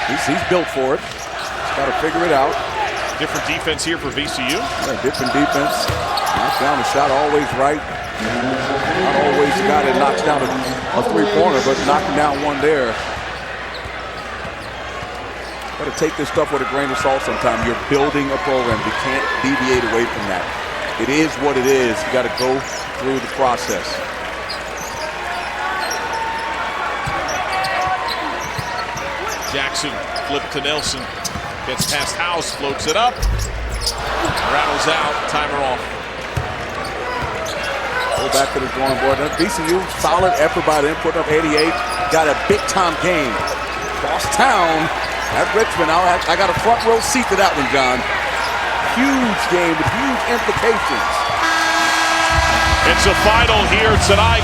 He's built for it. He's got to figure it out. Different defense here for VCU. Yeah, different defense. Knocks down the shot always right. Not always the guy that knocks down a three-pointer, but knocking down one there. Got to take this stuff with a grain of salt sometimes. You're building a program. You can't deviate away from that. It is what it is. You got to go through the process. Jackson flip to Nelson. Gets past House, floats it up. Rattles out, timer off. Go back to the drawing board. VCU, solid effort by them, putting up 88. Got a big-time game. Cross town at Richmond. I got a front row seat to that one, John. Huge game with huge implications. It's a final here tonight.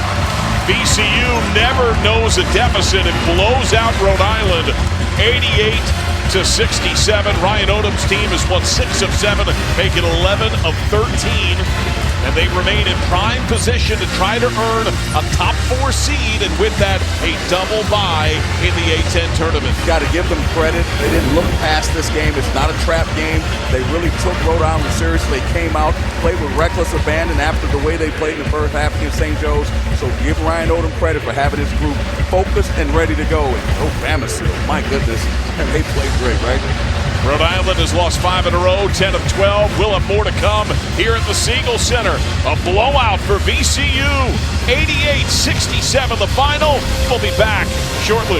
VCU never knows a deficit. It blows out Rhode Island 88-67. Ryan Odom's team has won 6 of 7, make it 11 of 13. And they remain in prime position to try to earn a top 4 seed, and with that, a double bye in the A-10 tournament. Got to give them credit. They didn't look past this game. It's not a trap game. They really took Rhode Island seriously. They came out, played with reckless abandon after the way they played in the first half against St. Joe's. So give Ryan Odom credit for having his group focused and ready to go. And Joe Bamisile, my goodness, and they played great, right? Rhode Island has lost 5 in a row, 10 of 12. We'll have more to come here at the Siegel Center. A blowout for VCU, 88-67 the final. We'll be back shortly.